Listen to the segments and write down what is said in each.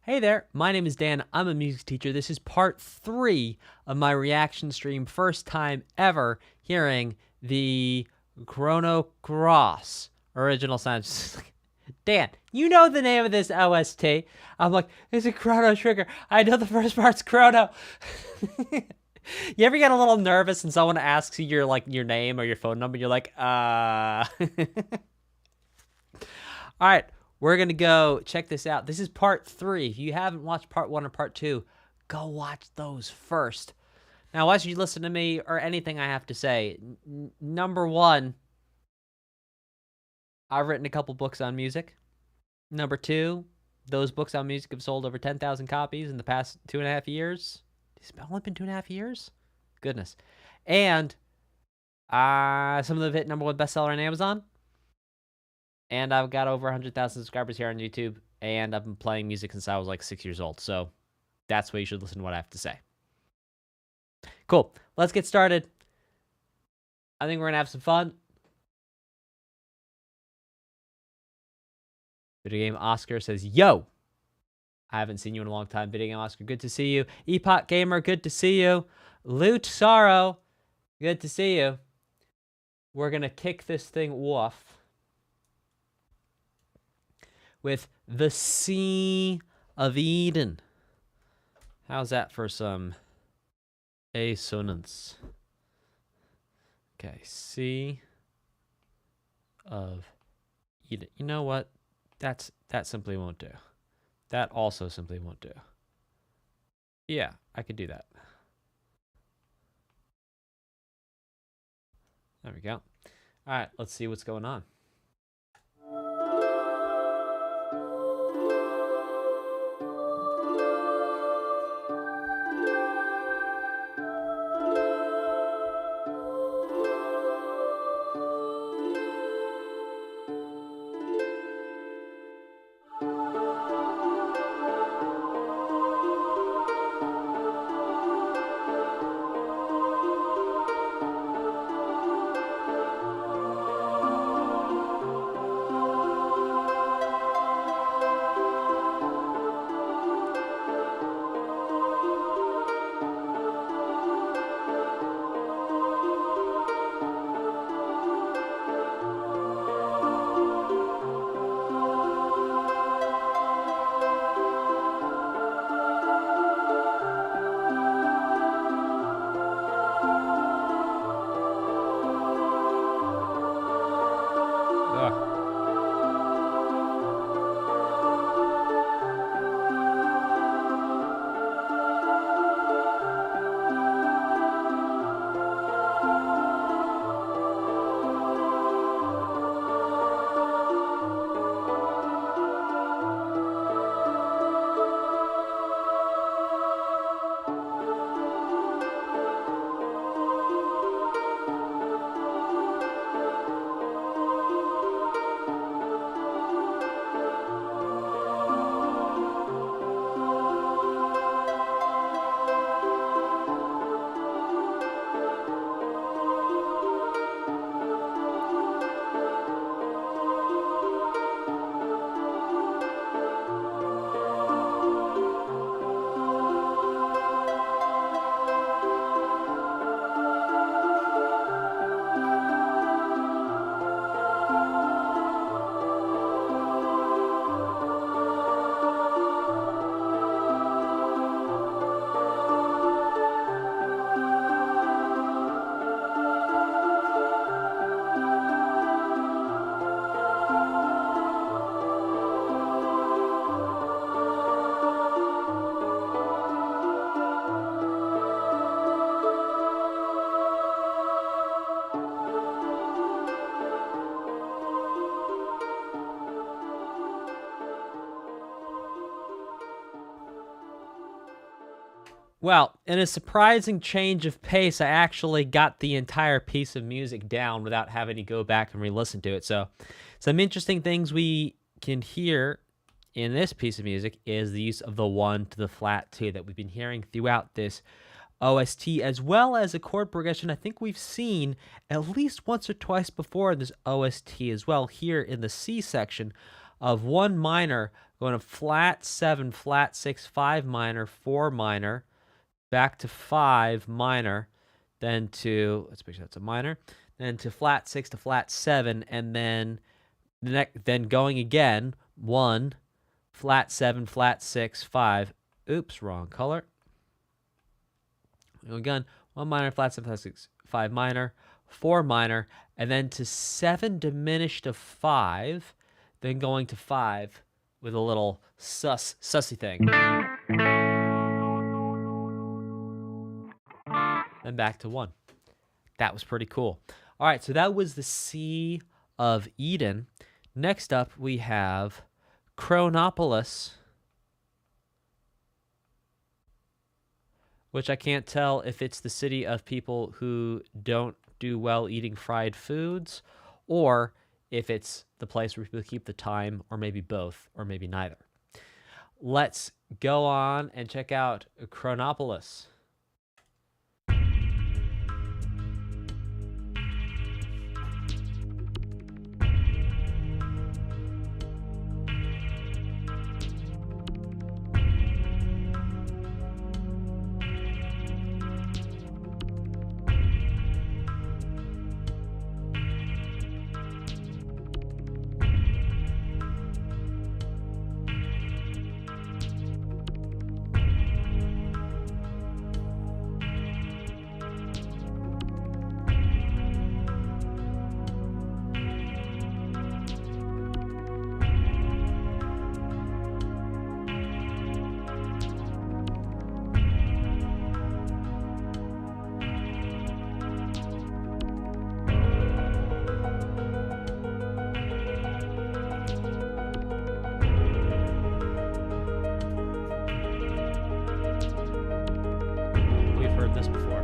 Hey there, my name is Dan. I'm a music teacher. This is part 3 of my reaction stream. First time ever hearing the ChronoCross original sounds. Dan, you know the name of this OST. I'm like, it's a Chrono Trigger. I know the first part's Chrono. You ever get a little nervous and someone asks you your name or your phone number? You're like, All right, we're going to go check this out. This is part 3. If you haven't watched part 1 or part 2, go watch those first. Now, once you listen to me or anything I have to say, number 1, I've written a couple books on music. Number 2, those books on music have sold over 10,000 copies in the past 2.5 years. It's only been 2.5 years? Goodness. And some of them hit #1 bestseller on Amazon. And I've got over 100,000 subscribers here on YouTube, and I've been playing music since I was like 6 years old. So that's why you should listen to what I have to say. Cool. Let's get started. I think we're going to have some fun. Video Game Oscar says, yo. I haven't seen you in a long time. Video Game Oscar, good to see you. Epoch Gamer, good to see you. Loot Sorrow, good to see you. We're going to kick this thing off with The Sea of Eden. How's that for some assonance? Okay, Sea of Eden. You know what? That simply won't do. That also simply won't do. Yeah, I could do that. There we go. All right, let's see what's going on. Well, in a surprising change of pace, I actually got the entire piece of music down without having to go back and re-listen to it. So some interesting things we can hear in this piece of music is the use of the 1 to the flat 2 that we've been hearing throughout this OST, as well as a chord progression I think we've seen at least once or twice before in this OST as well, here in the C section of 1 minor going to flat 7, flat 6, 5 minor, 4 minor, back to 5 minor, then to, let's make sure that's a minor, then to flat 6 to flat 7, and then then going again, 1, flat 7, flat 6, 5. Oops, wrong color. Again, 1 minor, flat 7, flat 6, 5 minor, 4 minor, and then to 7 diminished to 5, then going to 5 with a little sussy thing. Then back to 1. That was pretty cool. All right, so that was the Sea of Eden. Next up, we have Chronopolis, which I can't tell if it's the city of people who don't do well eating fried foods, or if it's the place where people keep the time, or maybe both, or maybe neither. Let's go on and check out Chronopolis. This before.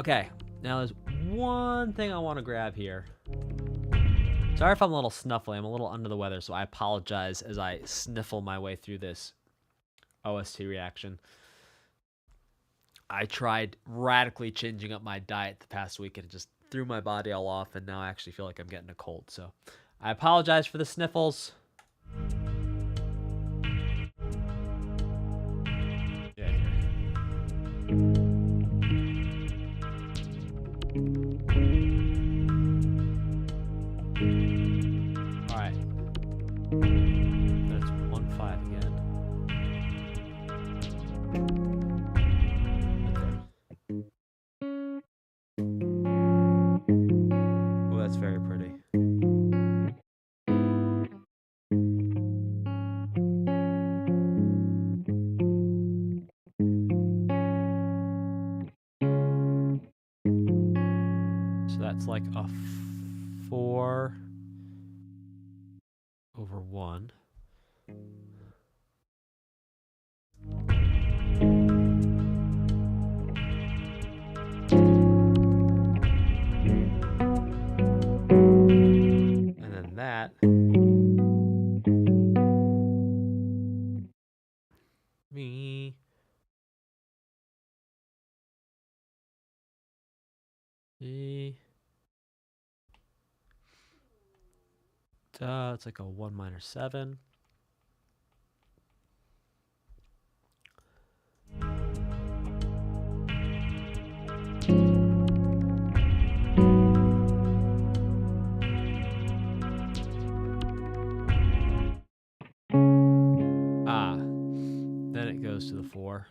Okay, now there's one thing I want to grab here. Sorry if I'm a little snuffly. I'm a little under the weather, so I apologize as I sniffle my way through this OST reaction. I tried radically changing up my diet the past week, and it just threw my body all off, and now I actually feel like I'm getting a cold. So I apologize for the sniffles. Yeah. All right. That's 1-5 again. Oh, that's very pretty. So that's like a 4 over 1. And then that. Me. E. It's like a 1 minor 7. Then it goes to the 4.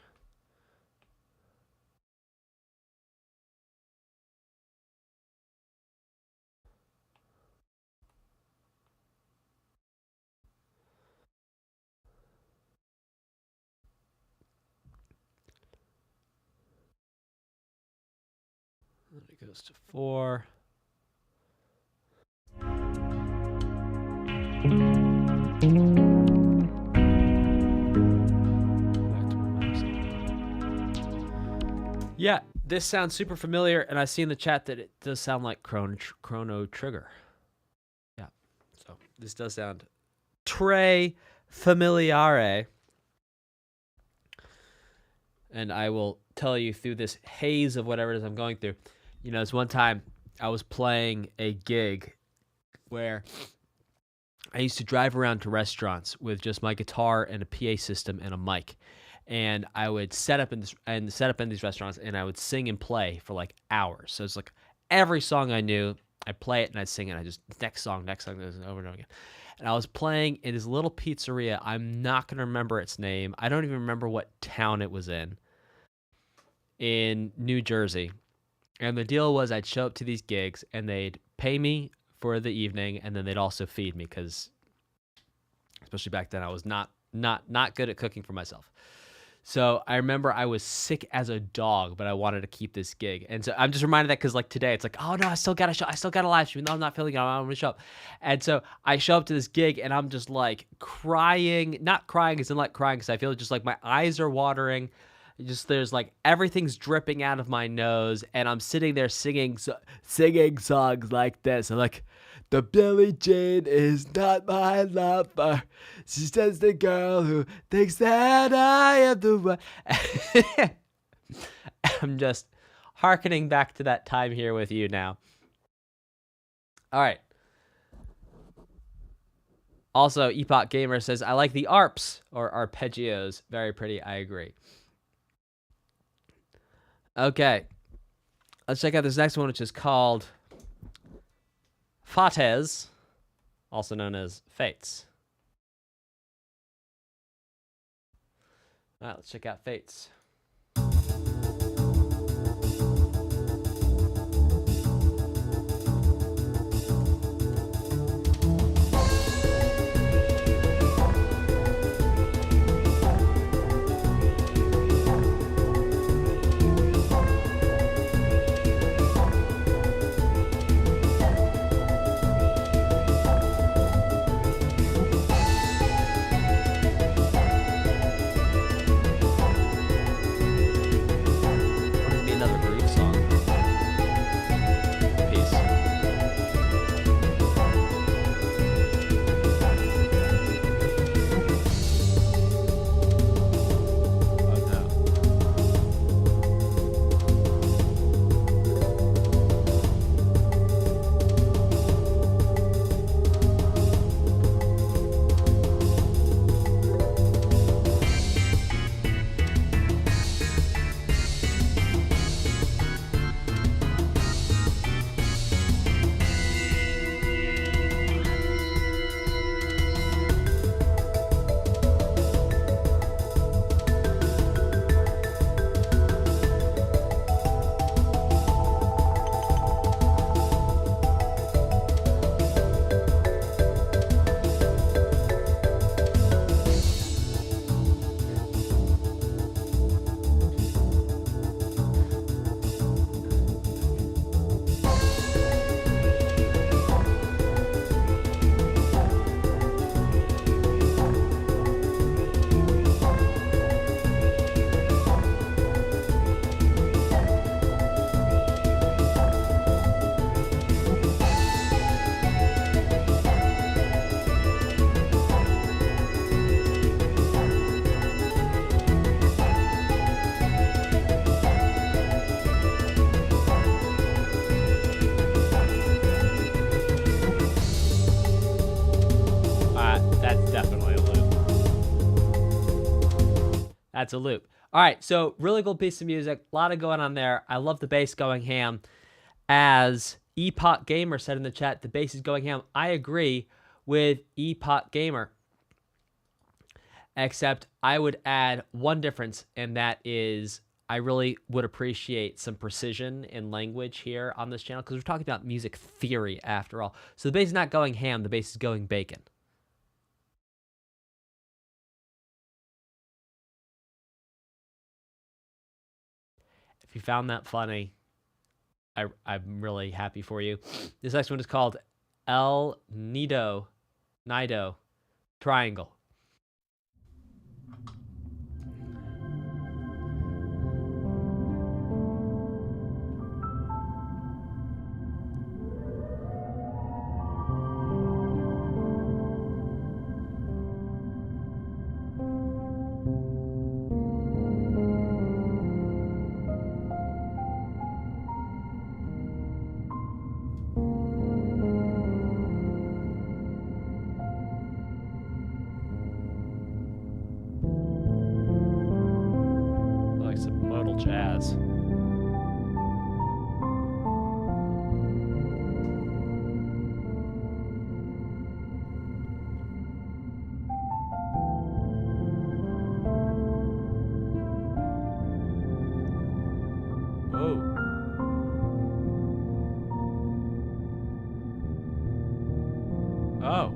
Then it goes to 4. Yeah, this sounds super familiar, and I see in the chat that it does sound like Chrono Trigger. Yeah, so this does sound très familiare. And I will tell you through this haze of whatever it is I'm going through. You know, it's one time I was playing a gig where I used to drive around to restaurants with just my guitar and a PA system and a mic. And I would set up in these restaurants, and I would sing and play for like hours. So it's like every song I knew, I'd play it and I'd sing it. I just next song, over and over again. And I was playing in this little pizzeria. I'm not gonna remember its name. I don't even remember what town it was in New Jersey. And the deal was I'd show up to these gigs, and they'd pay me for the evening, and then they'd also feed me, because especially back then I was not good at cooking for myself. So I remember I was sick as a dog, but I wanted to keep this gig. And so I'm just reminded of that because like today, it's like, oh no, I still got to live stream. No, I'm not feeling it. I'm going to show up. And so I show up to this gig, and I'm just like crying, not crying as in like crying, because I feel just like my eyes are watering. Just there's like everything's dripping out of my nose, and I'm sitting there singing songs like this. I'm like, the Billie Jean is not my lover. She's just the girl who thinks that I am the one. I'm just hearkening back to that time here with you now. All right. Also, Epoch Gamer says, I like the ARPs, or arpeggios. Very pretty. I agree. Okay. Let's check out this next one, which is called Fates, also known as Fates. All right, let's check out Fates. That's definitely a loop. That's a loop. All right, so really cool piece of music. A lot of going on there. I love the bass going ham. As Epoch Gamer said in the chat, the bass is going ham. I agree with Epoch Gamer. Except I would add one difference, and that is I really would appreciate some precision in language here on this channel because we're talking about music theory after all. So the bass is not going ham, the bass is going bacon. If you found that funny, I'm really happy for you. This next one is called Nido Triangle. Like some modal jazz. Oh. Oh.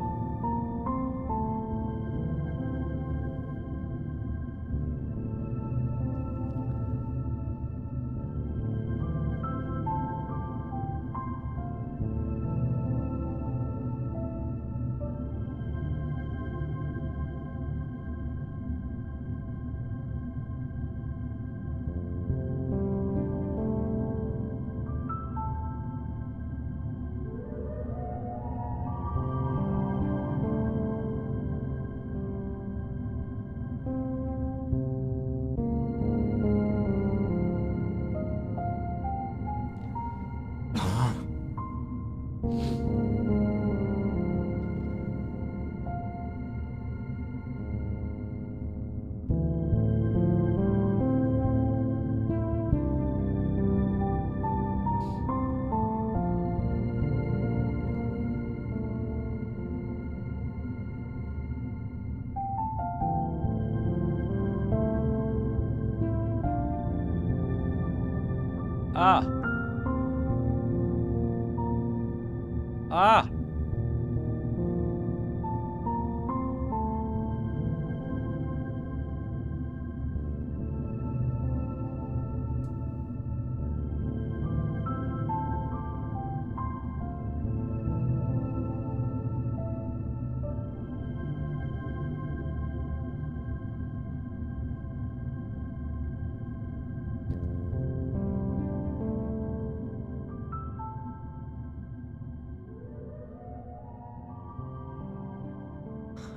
Ah. Ah.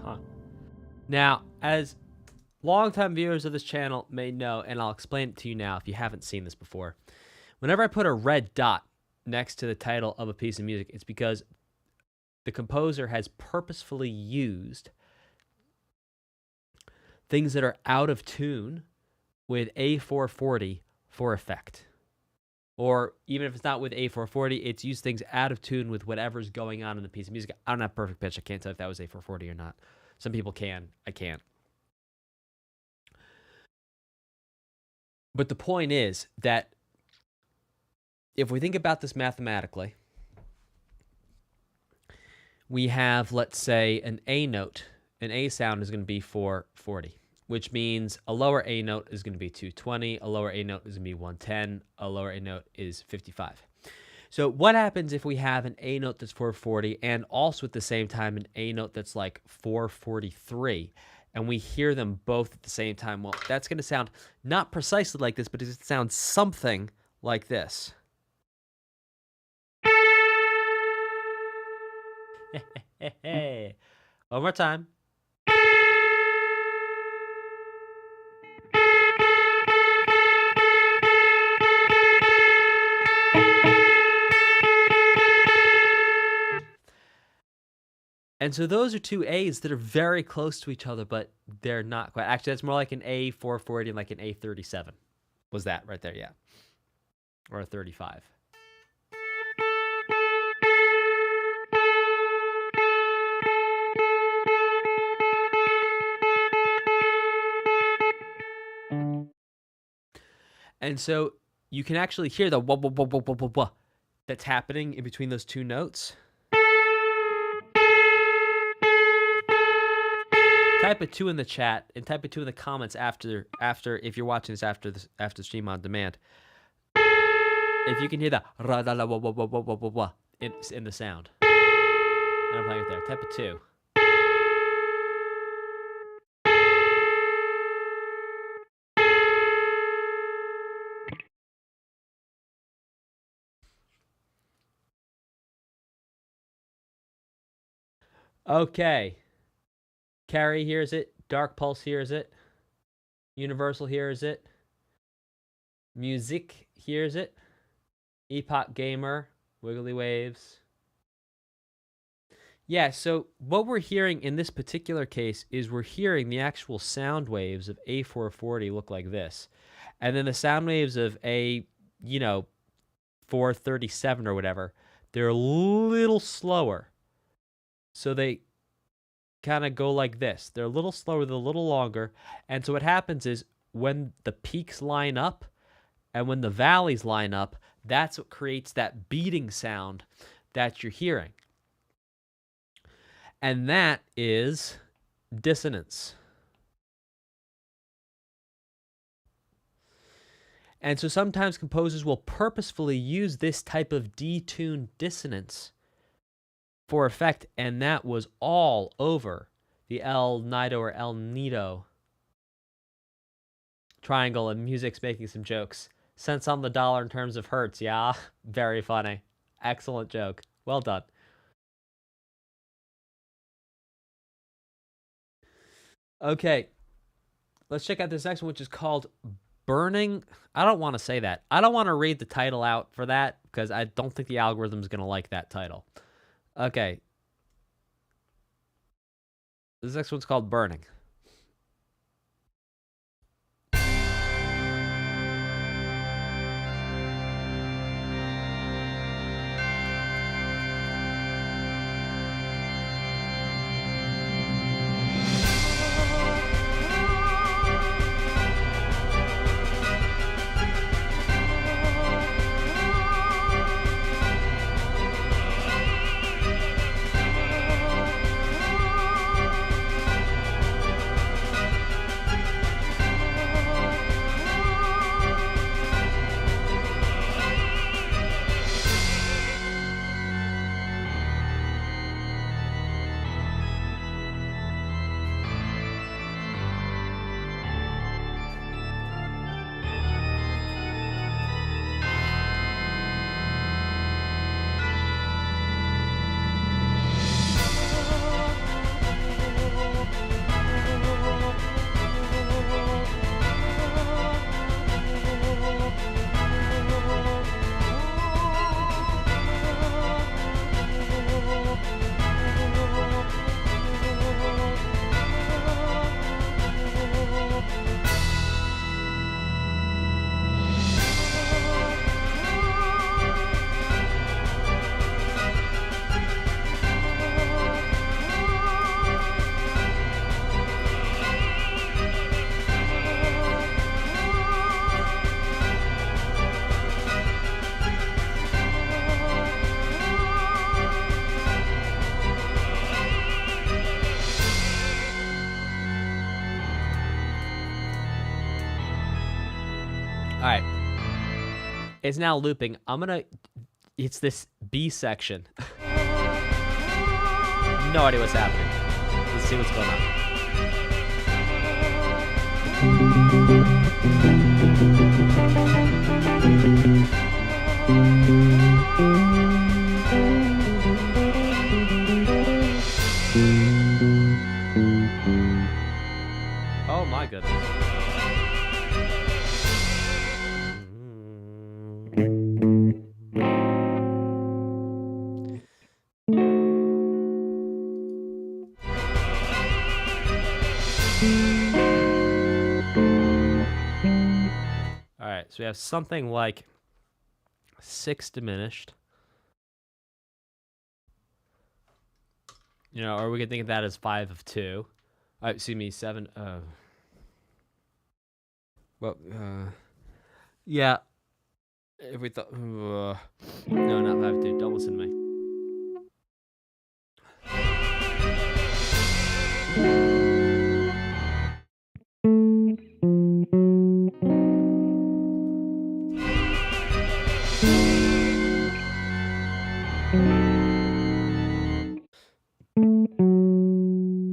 Huh. Now, as longtime viewers of this channel may know, and I'll explain it to you now if you haven't seen this before, whenever I put a red dot next to the title of a piece of music, it's because the composer has purposefully used things that are out of tune with A440 for effect. Or even if it's not with A440, it's used things out of tune with whatever's going on in the piece of music. I don't have perfect pitch. I can't tell if that was A440 or not. Some people can. I can't. But the point is that if we think about this mathematically, we have, let's say, an A note. An A sound is going to be 440, which means a lower A note is going to be 220, a lower A note is going to be 110, a lower A note is 55. So what happens if we have an A note that's 440 and also at the same time an A note that's like 443, and we hear them both at the same time? Well, that's going to sound not precisely like this, but it sounds something like this. One more time. And so those are two A's that are very close to each other, but they're not quite. Actually, that's more like an A440 and like an A37. Was that right there? Yeah. Or a 35. And so you can actually hear the wah, wah, wah, wah, wah, wah, wah that's happening in between those two notes. Type a 2 in the chat and type a 2 in the comments after if you're watching this after stream on demand. If you can hear the ra la la wah wah wah wah wah wah wah in the sound. And I'm playing it there. Type a 2. Okay. Carrie hears it. Dark Pulse hears it. Universal hears it. Music hears it. Epoch Gamer. Wiggly Waves. Yeah, so what we're hearing in this particular case is we're hearing the actual sound waves of A440 look like this. And then the sound waves of A, 437 or whatever, they're a little slower. So they kind of go like this. They're a little slower, they're a little longer. And so what happens is when the peaks line up and when the valleys line up, that's what creates that beating sound that you're hearing. And that is dissonance. And so sometimes composers will purposefully use this type of detuned dissonance for effect, and that was all over the El Nido or El Nido Triangle, and music's making some jokes. Cents on the dollar in terms of hertz, yeah? Very funny. Excellent joke. Well done. Okay, let's check out this next one, which is called Burning. I don't want to say that. I don't want to read the title out for that because I don't think the algorithm's going to like that title. Okay. This next one's called Burning. It's now looping. It's this B section. No idea what's happening. Let's see what's going on. Oh my goodness. All right, so we have something like 6 diminished. You know, or we could think of that as 5 of 2. Excuse me, 7. Well, yeah. If we thought, no, not 5 of 2. Don't listen to me.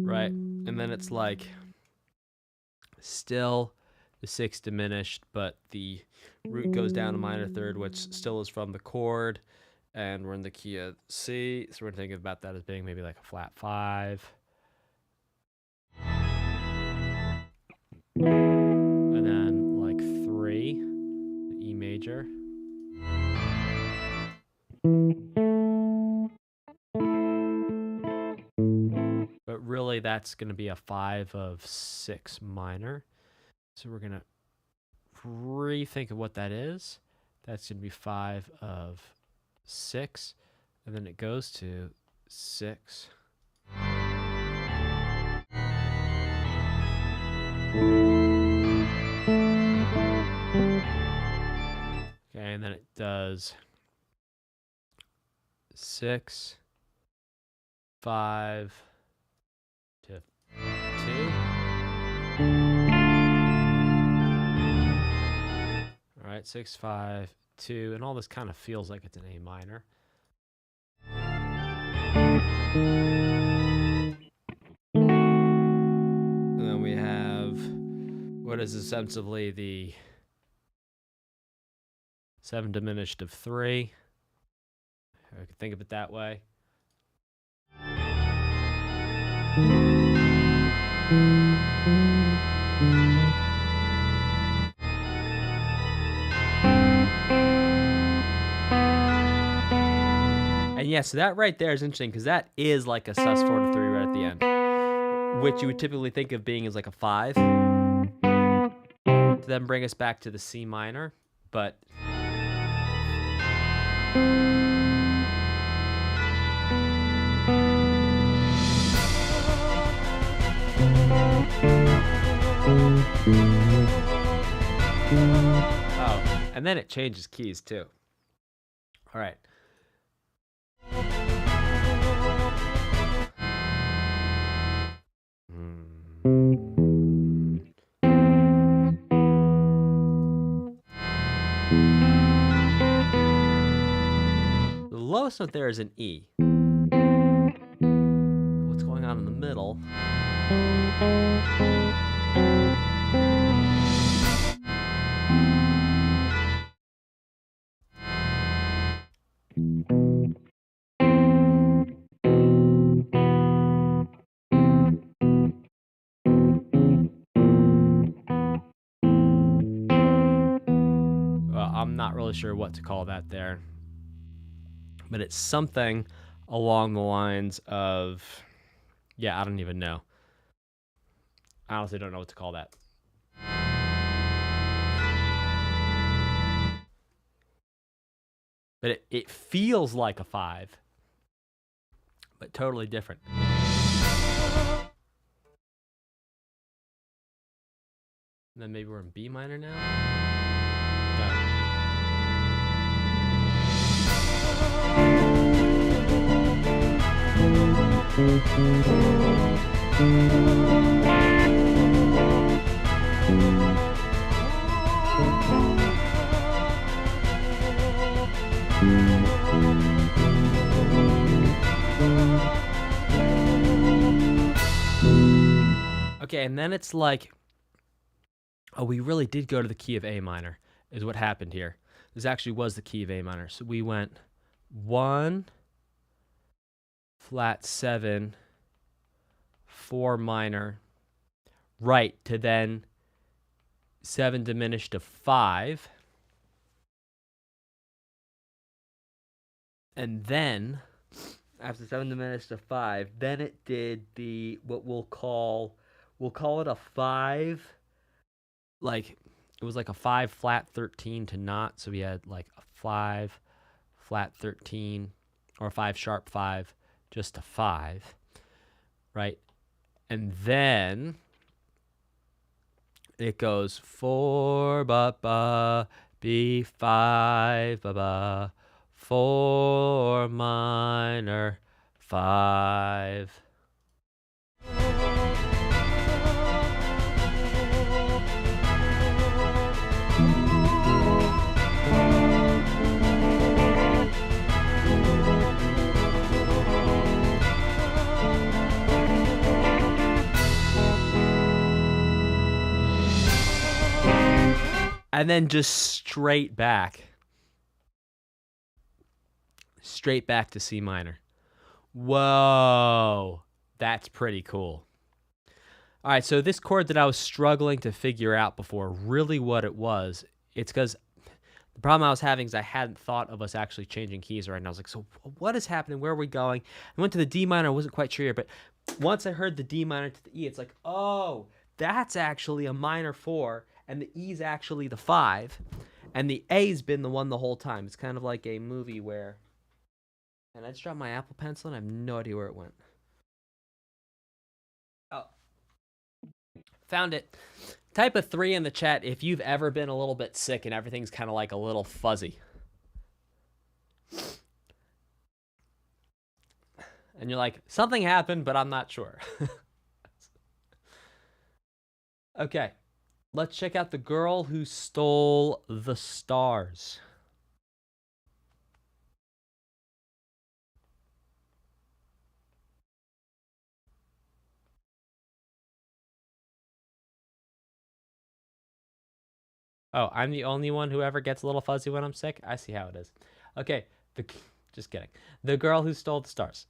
Right, and then it's like still the 6 diminished, but the root goes down a minor third, which still is from the chord, and we're in the key of C, so we're thinking about that as being maybe like a flat 5. And then like 3, the E major. But really that's going to be a 5 of 6 minor. So we're going to rethink of what that is. That's going to be 5 of 6, and then it goes to 6. Okay, and then it does 6, 5 to 2. All right, 6, 5, 2, and all this kind of feels like it's an A minor. And then we have what is ostensibly the 7 diminished of 3. I could think of it that way. And yeah, so that right there is interesting because that is like a sus 4 to 3 right at the end, which you would typically think of being as like a 5. To then bring us back to the C minor, but oh, and then it changes keys too. All right. The lowest note there is an E. What's going on in the middle? Well, I'm not really sure what to call that there, but it's something along the lines of, yeah, I don't even know. I honestly don't know what to call that. But it feels like a 5, but totally different. And then maybe we're in B minor now? Okay, and then it's like, oh, we really did go to the key of A minor, is what happened here. This actually was the key of A minor. So we went 1, flat 7, 4 minor, right, to then 7 diminished to 5. And then, after 7 diminished to 5, then it did the, what we'll we'll call it a 5. Like, it was like a 5 flat 13 to not. So we had like a 5 flat 13 or a 5 sharp 5, just a 5, right? And then it goes 4 ba ba B5 ba ba 4 minor 5. And then just straight back to C minor. Whoa, that's pretty cool. All right, so this chord that I was struggling to figure out before, really what it was, it's because the problem I was having is I hadn't thought of us actually changing keys right. And I was like, so what is happening? Where are we going? I went to the D minor. I wasn't quite sure, but once I heard the D minor to the E, it's like, oh, that's actually a minor 4, and the E is actually the 5, and the A's been the one the whole time. It's kind of like a movie where, and I just dropped my Apple Pencil, and I have no idea where it went. Oh, found it. Type a 3 in the chat if you've ever been a little bit sick and everything's kind of like a little fuzzy. And you're like, something happened, but I'm not sure. Okay. Let's check out The Girl Who Stole the Stars. Oh, I'm the only one who ever gets a little fuzzy when I'm sick? I see how it is. Okay, just kidding. The Girl Who Stole the Stars.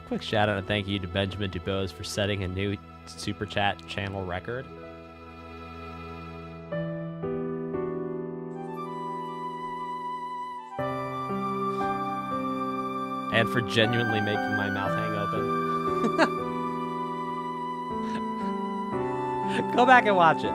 Quick shout out and thank you to Benjamin Dubose for setting a new Super Chat channel record. And for genuinely making my mouth hang open. Go back and watch it.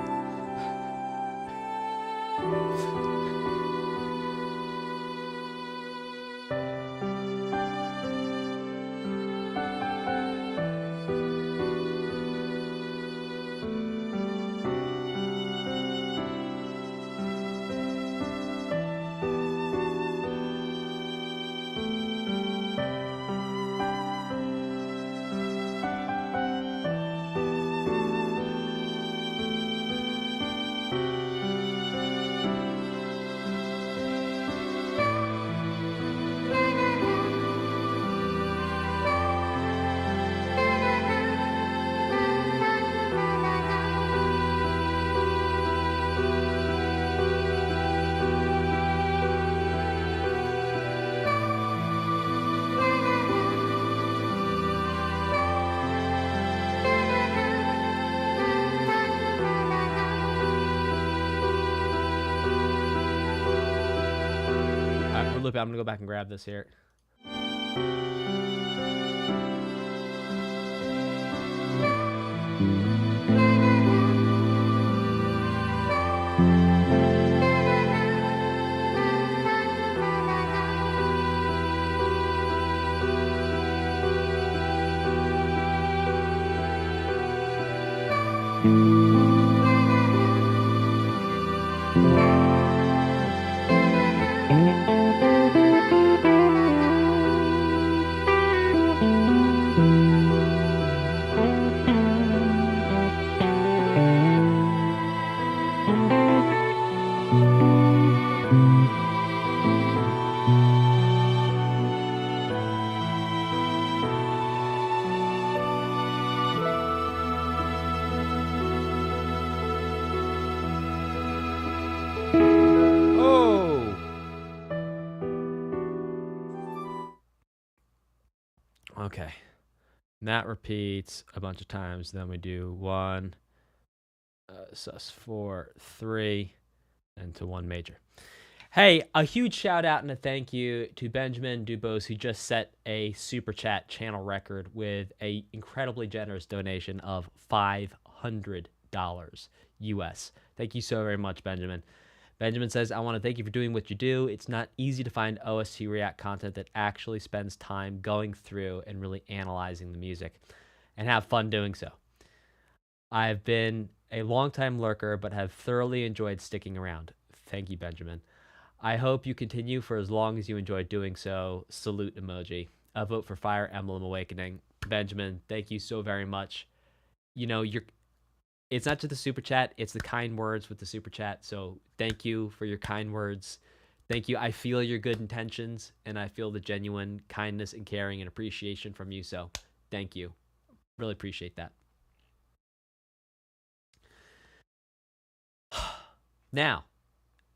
for looping. I'm gonna go back and grab this here. Okay. And that repeats a bunch of times. Then we do 1, sus4, 3, and to 1 major. Hey, a huge shout out and a thank you to Benjamin Dubose, who just set a super chat channel record with a incredibly generous donation of $500 US. Thank you so very much, Benjamin. Benjamin says, I want to thank you for doing what you do. It's not easy to find OST React content that actually spends time going through and really analyzing the music and have fun doing so. I've been a longtime lurker, but have thoroughly enjoyed sticking around. Thank you, Benjamin. I hope you continue for as long as you enjoy doing so. Salute emoji. A vote for Fire Emblem Awakening. Benjamin, thank you so very much. You know, it's not just the super chat, it's the kind words with the super chat. So thank you for your kind words. Thank you. I feel your good intentions, and I feel the genuine kindness and caring and appreciation from you. So thank you. Really appreciate that. Now,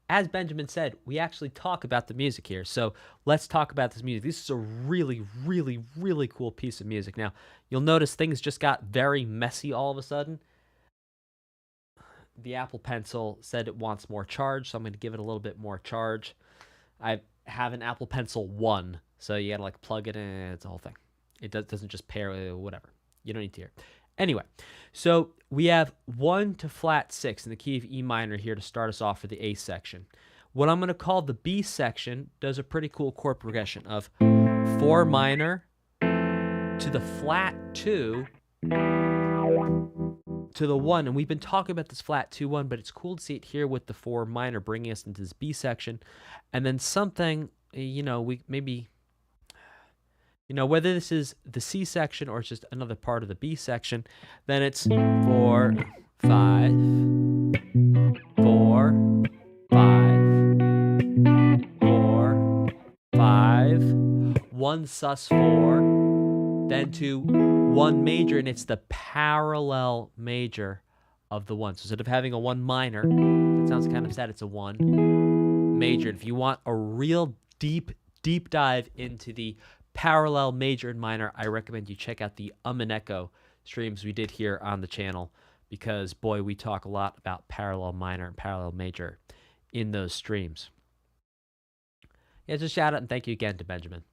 as Benjamin said, we actually talk about the music here. So let's talk about this music. This is a really, really, really cool piece of music. Now, you'll notice things just got very messy all of a sudden. The Apple Pencil said it wants more charge, so I'm going to give it a little bit more charge. I have an Apple Pencil 1, so you got to like plug it in. It's a whole thing. It doesn't just pair with whatever. You don't need to hear it. Anyway, so we have 1 to flat 6 in the key of E minor here to start us off for the A section. What I'm going to call the B section does a pretty cool chord progression of 4 minor to the flat 2 to the 1. And we've been talking about this flat 2-1, but it's cool to see it here with the 4 minor bringing us into this B section. And then something, you know, we maybe... You know, whether this is the C section or it's just another part of the B section, then it's 4, 5, 4, 5, 4, 5, 1 sus4, then to 1 major, and it's the parallel major of the 1. So instead of having a 1 minor, it sounds kind of sad, it's a 1 major. If you want a real deep dive into the parallel major and minor, I recommend you check out the and Echo streams we did here on the channel, because boy, we talk a lot about parallel minor and parallel major in those streams. Yeah, just shout out and thank you again to Benjamin.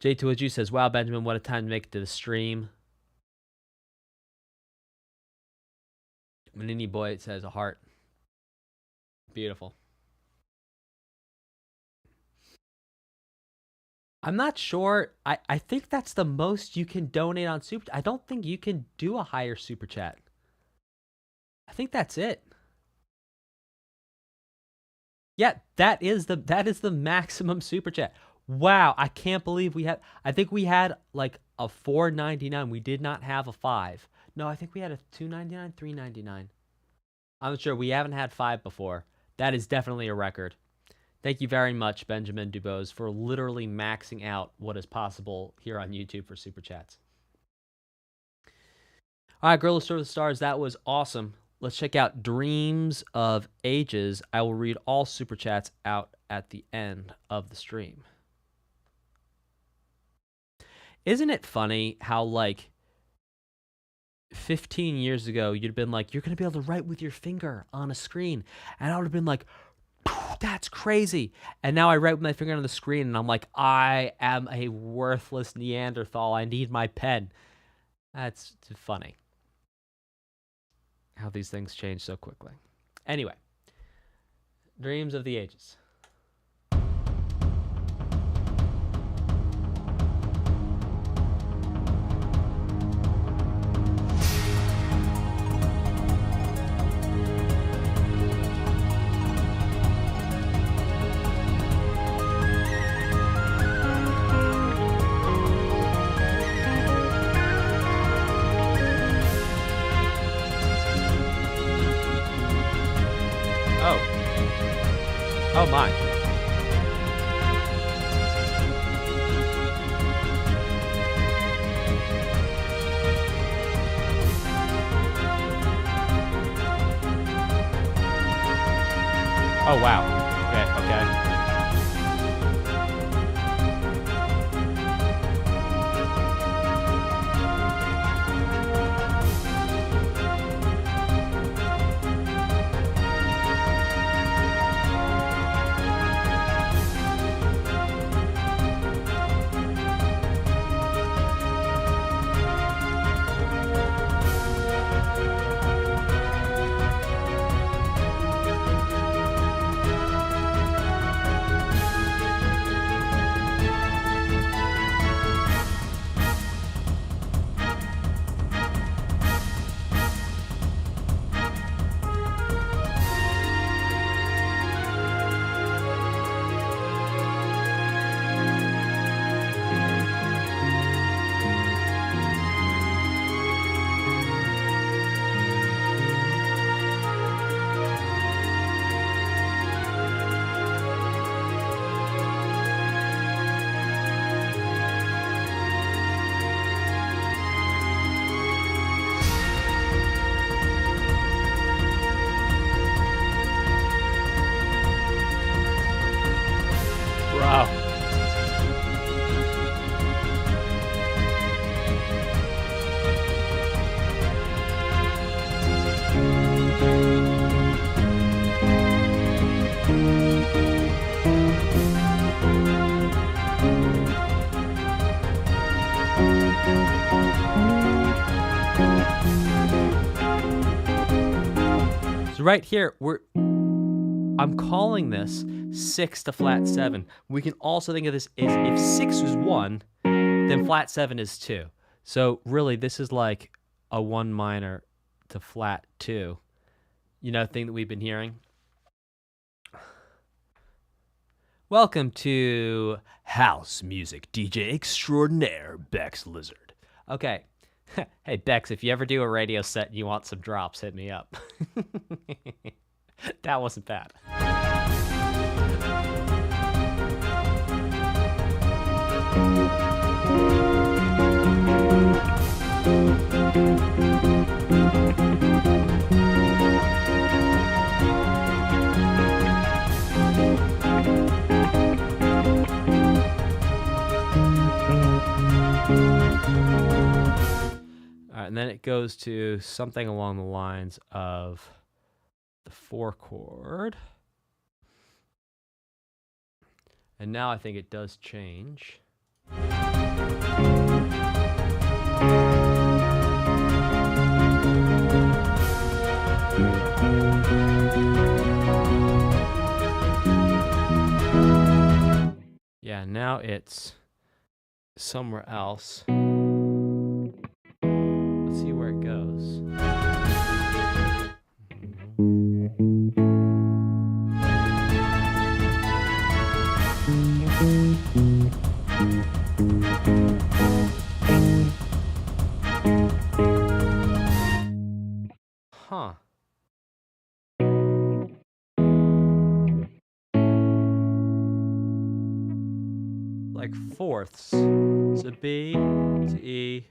J2OG says, wow, Benjamin, what a time to make it to the stream. Manini Boy says, a heart. Beautiful. I'm not sure. I think that's the most you can donate on Super. I don't think you can do a higher Super Chat. I think that's it. Yeah, that is the maximum Super Chat. Wow, I can't believe we had... I think we had like a $4.99. We did not have a 5. No, I think we had a $2.99, $3.99. I'm not sure. We haven't had 5 before. That is definitely a record. Thank you very much, Benjamin Dubose, for literally maxing out what is possible here on YouTube for Super Chats. All right, Gorilla Store of the Stars, that was awesome. Let's check out Dreams of Ages. I will read all Super Chats out at the end of the stream. Isn't it funny how, like, 15 years ago, you'd have been like, you're going to be able to write with your finger on a screen. And I would have been like... That's crazy. And now I write with my finger on the screen, and I'm like, I am a worthless Neanderthal. I need my pen. That's funny how these things change so quickly. Anyway, Dreams of the Ages. Oh my. Oh wow. Okay. So right here, I'm calling this 6 to flat 7. We can also think of this as if 6 is 1, then flat 7 is 2. So really, this is like a 1 minor to flat 2, thing that we've been hearing. Welcome to House Music DJ Extraordinaire, Bex Lizard. Okay. Hey, Bex, if you ever do a radio set and you want some drops, hit me up. That wasn't bad. And then it goes to something along the lines of the 4 chord. And now I think it does change. Yeah, now it's somewhere else. Let's see where it goes. Huh. Like fourths. So B to E.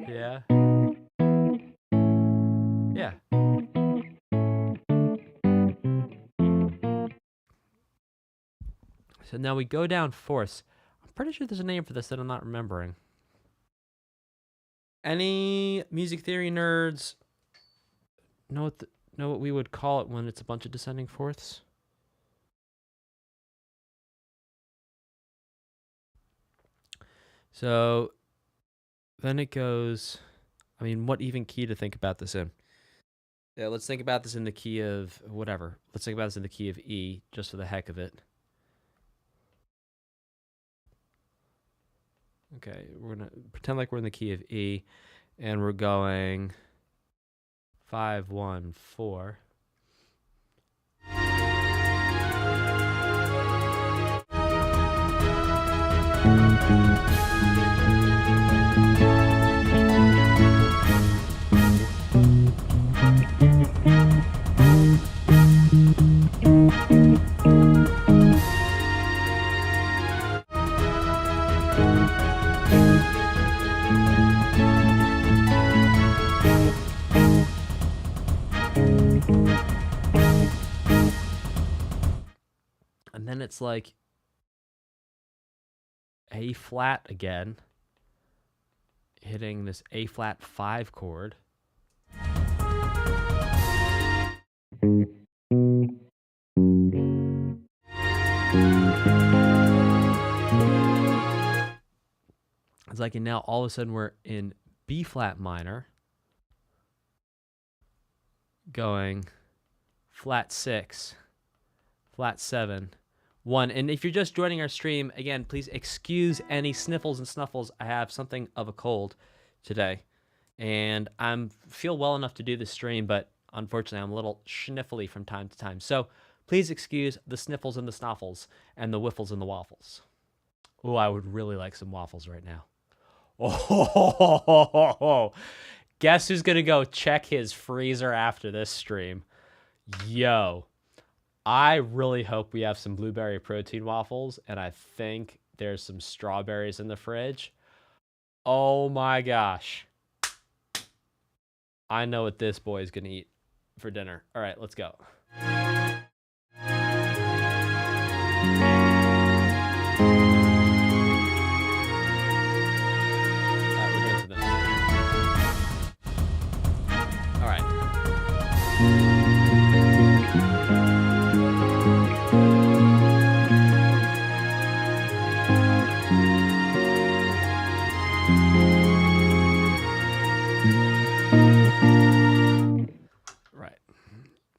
Yeah. Yeah. So now we go down fourths. I'm pretty sure there's a name for this that I'm not remembering. Any music theory nerds know know what we would call it when it's a bunch of descending fourths. So then it goes, I mean, what even key to think about this in? Yeah, let's think about this in the key of whatever. Let's think about this in the key of E, just for the heck of it. Okay, we're going to pretend like we're in the key of E, and we're going 5, 1, 4. And then it's like A flat again, hitting this A flat 5 chord. It's like, and now all of a sudden we're in B flat minor, going flat 6, flat 7, 1. And if you're just joining our stream, again, please excuse any sniffles and snuffles. I have something of a cold today, and I feel well enough to do this stream, but unfortunately I'm a little sniffly from time to time. So please excuse the sniffles and the snuffles and the whiffles and the waffles. Oh, I would really like some waffles right now. Oh, guess who's going to go check his freezer after this stream? Yo, I really hope we have some blueberry protein waffles, and I think there's some strawberries in the fridge. Oh my gosh. I know what this boy is going to eat for dinner. All right, let's go.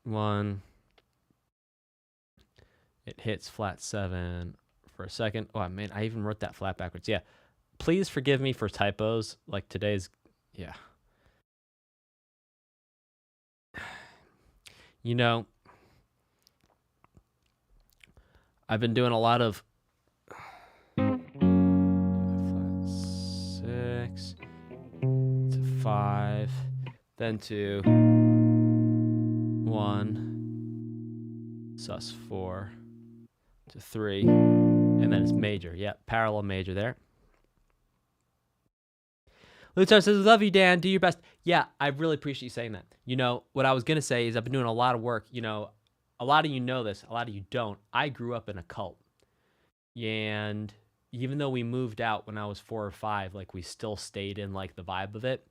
One. It hits flat 7 for a second. Oh, man, I even wrote that flat backwards. Yeah. Please forgive me for typos. Like today's, yeah. You know, I've been doing a lot of flat 6 to 5, then to 1, sus 4 to 3, and then it's major. Yeah, parallel major there. Lutar says, love you, Dan. Do your best. Yeah, I really appreciate you saying that. You know, what I was going to say is I've been doing a lot of work. You know, a lot of you know this. A lot of you don't. I grew up in a cult. And even though we moved out when I was 4 or 5, like we still stayed in like the vibe of it.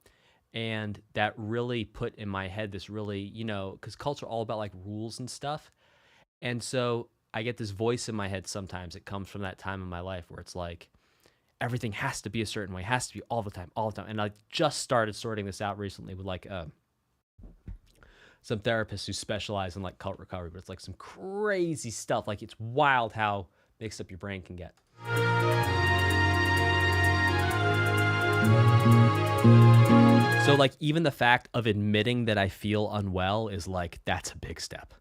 And that really put in my head this really, you know, because cults are all about like rules and stuff. And so I get this voice in my head sometimes. It comes from that time in my life where it's like, everything has to be a certain way, has to be all the time, all the time. And I just started sorting this out recently with like some therapists who specialize in like cult recovery, but it's like some crazy stuff. Like it's wild how mixed up your brain can get. So like even the fact of admitting that I feel unwell is like, that's a big step.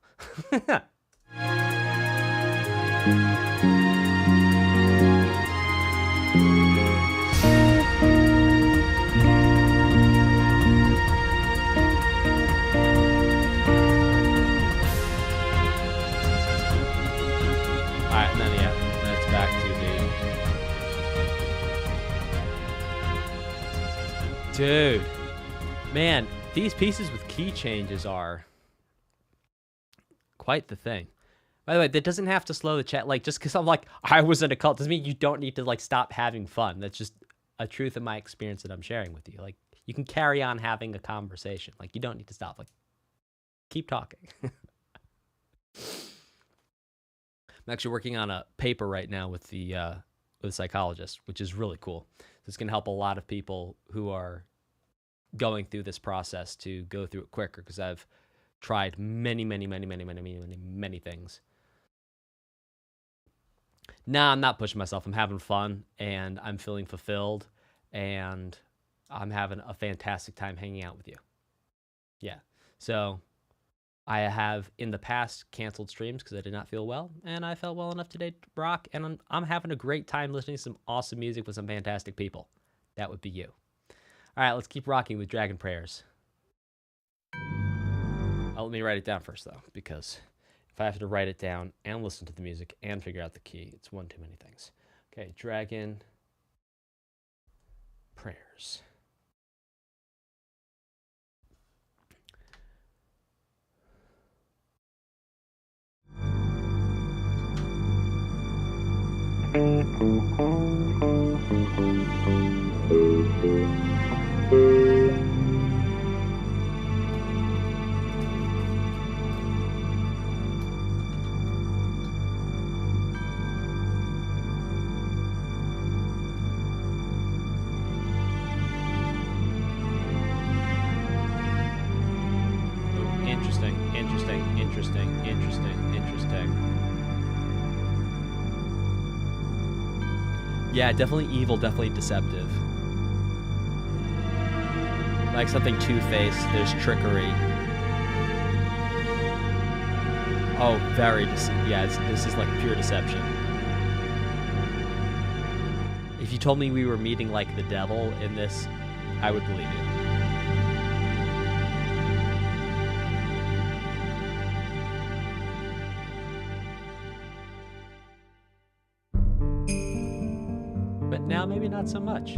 Dude, man, these pieces with key changes are quite the thing. By the way, that doesn't have to slow the chat. Like, just because I'm like, I was in a cult doesn't mean you don't need to like stop having fun. That's just a truth of my experience that I'm sharing with you. Like, you can carry on having a conversation. Like, you don't need to stop. Like, keep talking. I'm actually working on a paper right now with a psychologist, which is really cool. This can help a lot of people who are going through this process to go through it quicker, because I've tried many things. Nah, I'm not pushing myself. I'm having fun and I'm feeling fulfilled, and I'm having a fantastic time hanging out with you. Yeah. So I have in the past canceled streams because I did not feel well, and I felt well enough today to rock, and I'm having a great time listening to some awesome music with some fantastic people. That would be you. All right, let's keep rocking with Dragon Prayers. Let me write it down first, though, because if I have to write it down and listen to the music and figure out the key, it's one too many things. Okay, Dragon Prayers. Interesting. Yeah, definitely evil, definitely deceptive. Like something two-faced, there's trickery. Oh, very yeah, this is like pure deception. If you told me we were meeting like the devil in this, I would believe you. But now maybe not so much.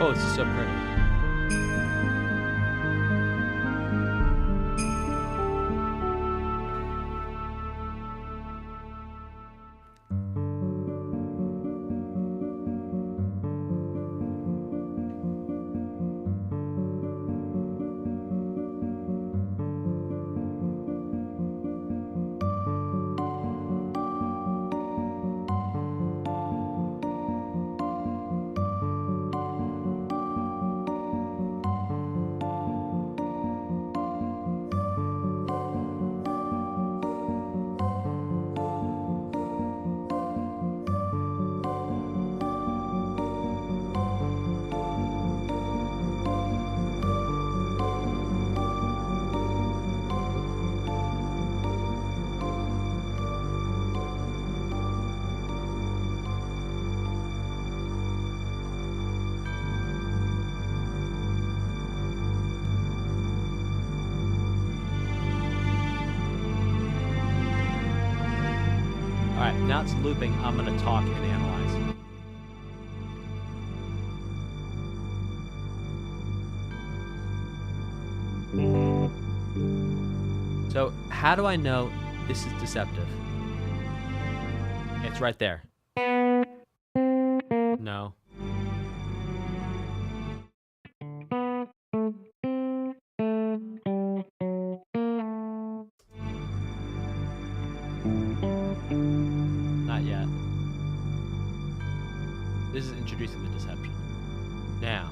Oh, it's so pretty. Alright, now it's looping. I'm going to talk and analyze. So, how do I know this is deceptive? It's right there. No. Not yet. This is introducing the deception. Now.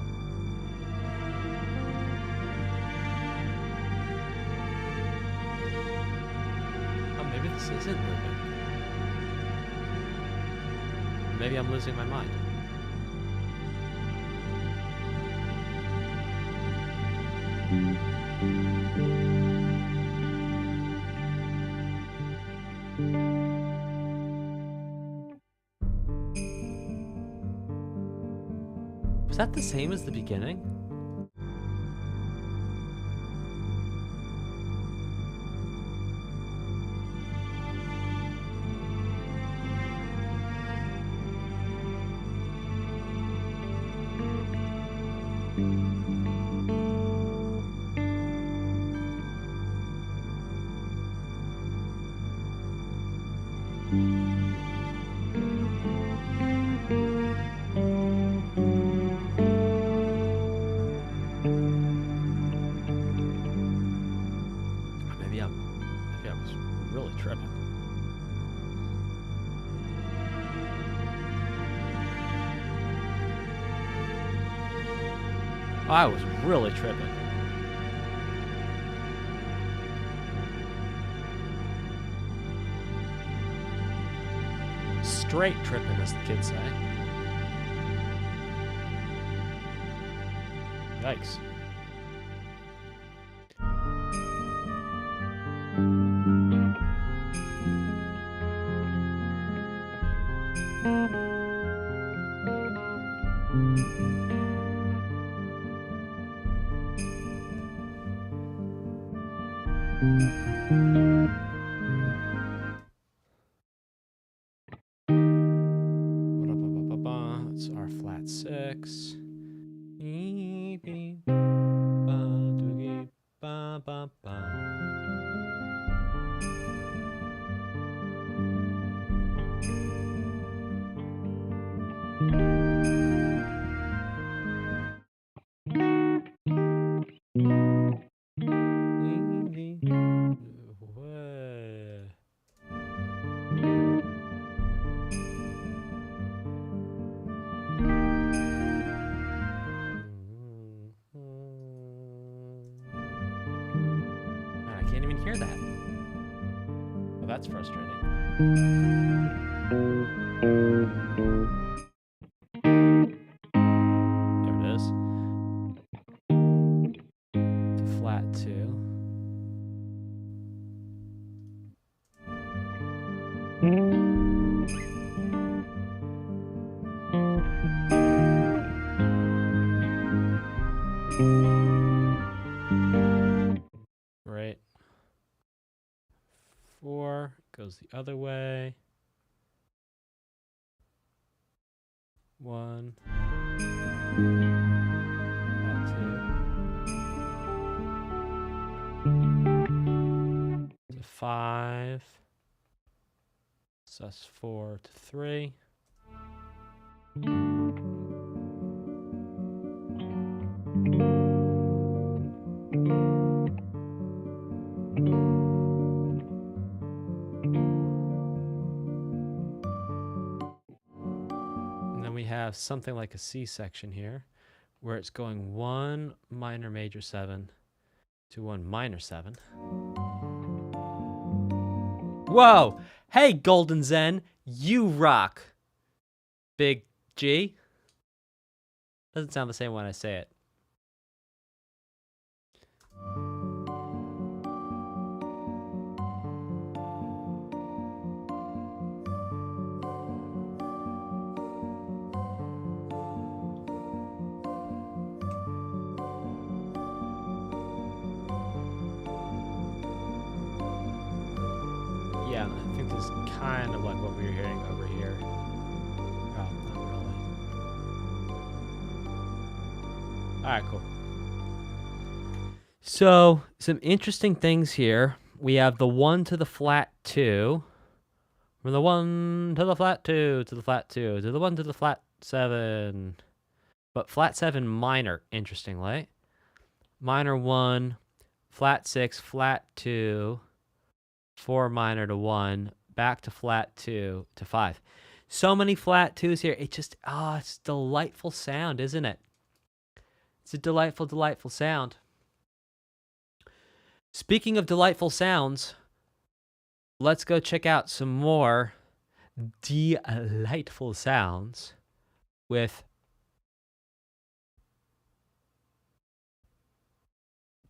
Oh, maybe this isn't looping. Maybe I'm losing my mind. Was that the same as the beginning? Maybe I was really tripping. I was really tripping. Straight tripping, as the kids say. Yikes. It's our flat 6. I can't even hear that. Well, that's frustrating. There it is. To flat 2. Right. 4 goes the other way. 1. Flat 2. To 5. Sus 4 to 3. And then we have something like a C section here, where it's going 1 minor major 7 to 1 minor 7. Whoa! Hey, Golden Zen, you rock. Big G. Doesn't sound the same when I say it. Yeah, I think this is kind of like what we were hearing over here. Oh, not really. Alright, cool. So, some interesting things here. We have the 1 to the flat 2. From the 1 to the flat 2, to the flat 2, to the 1 to the flat 7. But flat 7 minor, interestingly. Minor 1, flat 6, flat 2, 4 minor to 1, back to flat 2 to 5. So many flat 2s here. It just, it's a delightful sound, isn't it? It's a delightful, delightful sound. Speaking of delightful sounds, let's go check out some more delightful sounds with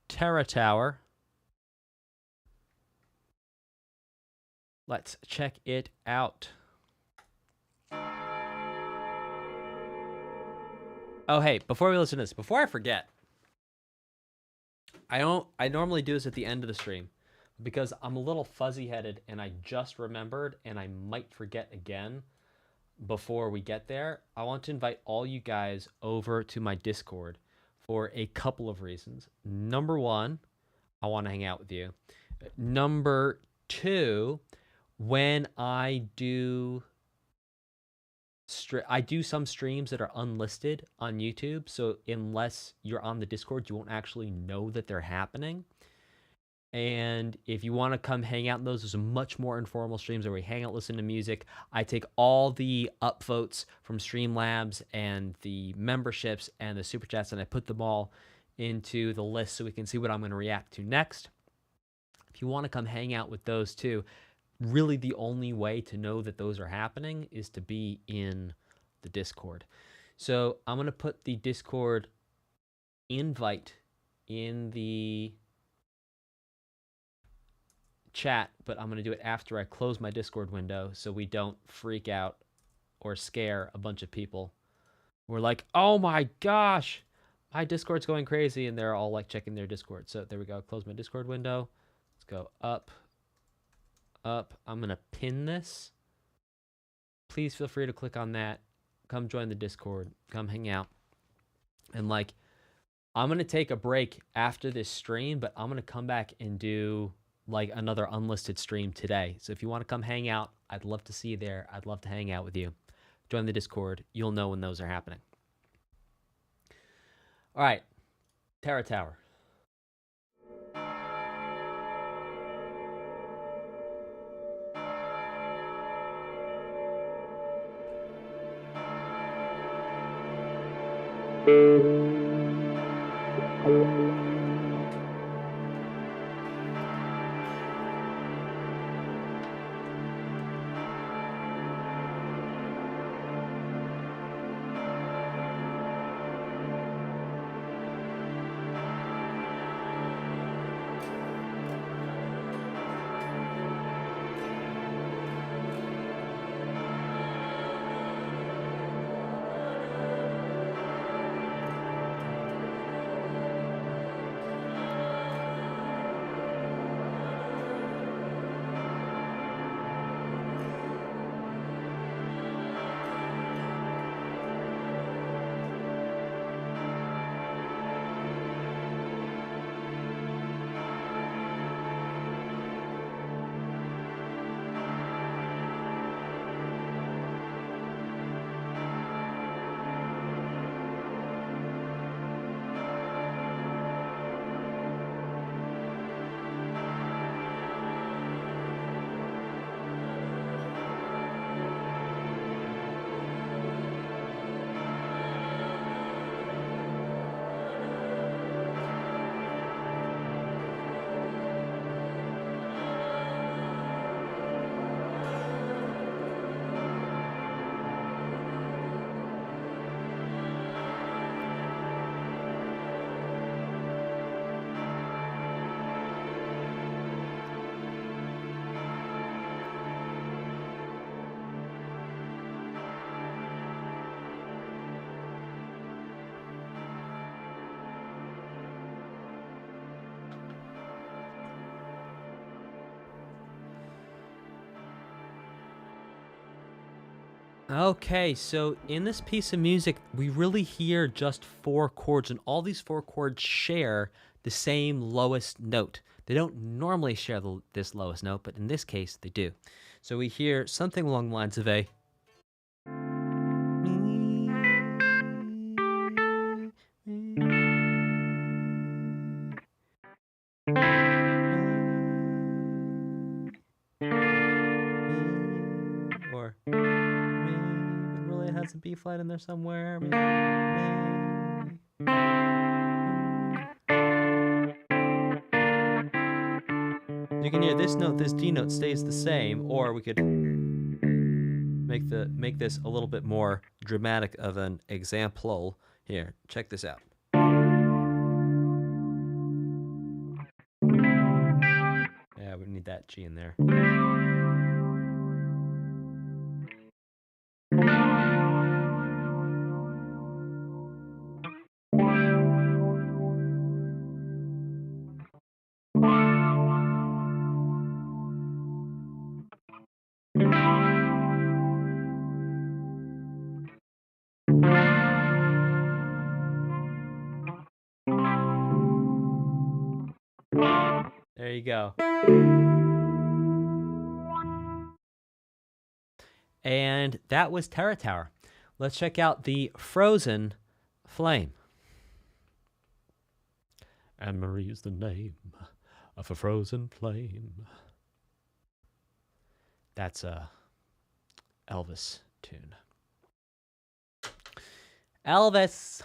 Terra Tower. Let's check it out. Oh, hey, before we listen to this, before I forget, I normally do this at the end of the stream because I'm a little fuzzy-headed and I just remembered and I might forget again before we get there. I want to invite all you guys over to my Discord for a couple of reasons. Number one, I want to hang out with you. Number two, when I do some streams that are unlisted on YouTube, so unless you're on the Discord, you won't actually know that they're happening. And if you want to come hang out in those, there's much more informal streams where we hang out, listen to music. I take all the upvotes from Streamlabs and the memberships and the super chats, and I put them all into the list so we can see what I'm going to react to next. If you want to come hang out with those too, really the only way to know that those are happening is to be in the Discord. So I'm going to put the Discord invite in the chat, but I'm going to do it after I close my Discord window so we don't freak out or scare a bunch of people. We're like, oh my gosh, my Discord's going crazy, and they're all like checking their Discord. So there we go. Close my Discord window. Let's go up. I'm going to pin this. Please feel free to click on that. Come join the Discord. Come hang out. And like, I'm going to take a break after this stream, but I'm going to come back and do like another unlisted stream today. So if you want to come hang out, I'd love to see you there. I'd love to hang out with you. Join the Discord. You'll know when those are happening. All right. Terra Tower. Okay, so in this piece of music, we really hear just 4 chords, and all these 4 chords share the same lowest note. They don't normally share this lowest note, but in this case, they do. So we hear something along the lines of a... or... It really has a B flat in there somewhere. You can hear this note, this D note stays the same, or we could make this a little bit more dramatic of an example. Here, check this out. Yeah, we need that G in there. There you go. And that was Terra Tower. Let's check out the Frozen Flame. Anne-Marie is the name of a frozen flame. That's a Elvis tune. Elvis!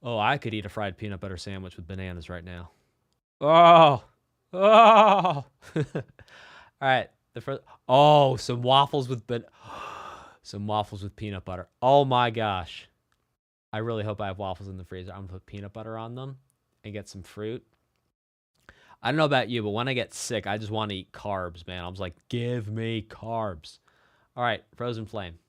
Oh, I could eat a fried peanut butter sandwich with bananas right now. Oh! Oh! All right. Oh, some waffles with some waffles with peanut butter. Oh my gosh. I really hope I have waffles in the freezer. I'm going to put peanut butter on them and get some fruit. I don't know about you, but when I get sick, I just want to eat carbs, man. I was like, give me carbs. All right, Frozen Flame.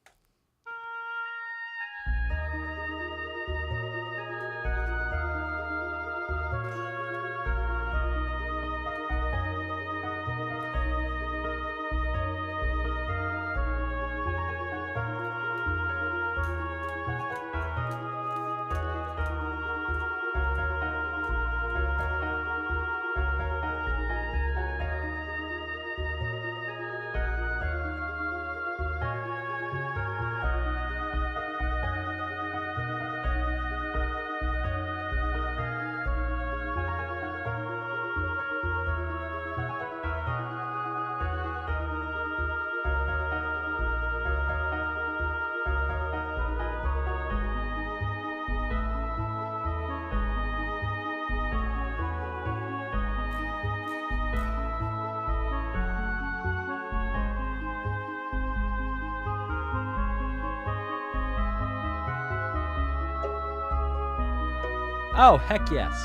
Oh, heck yes.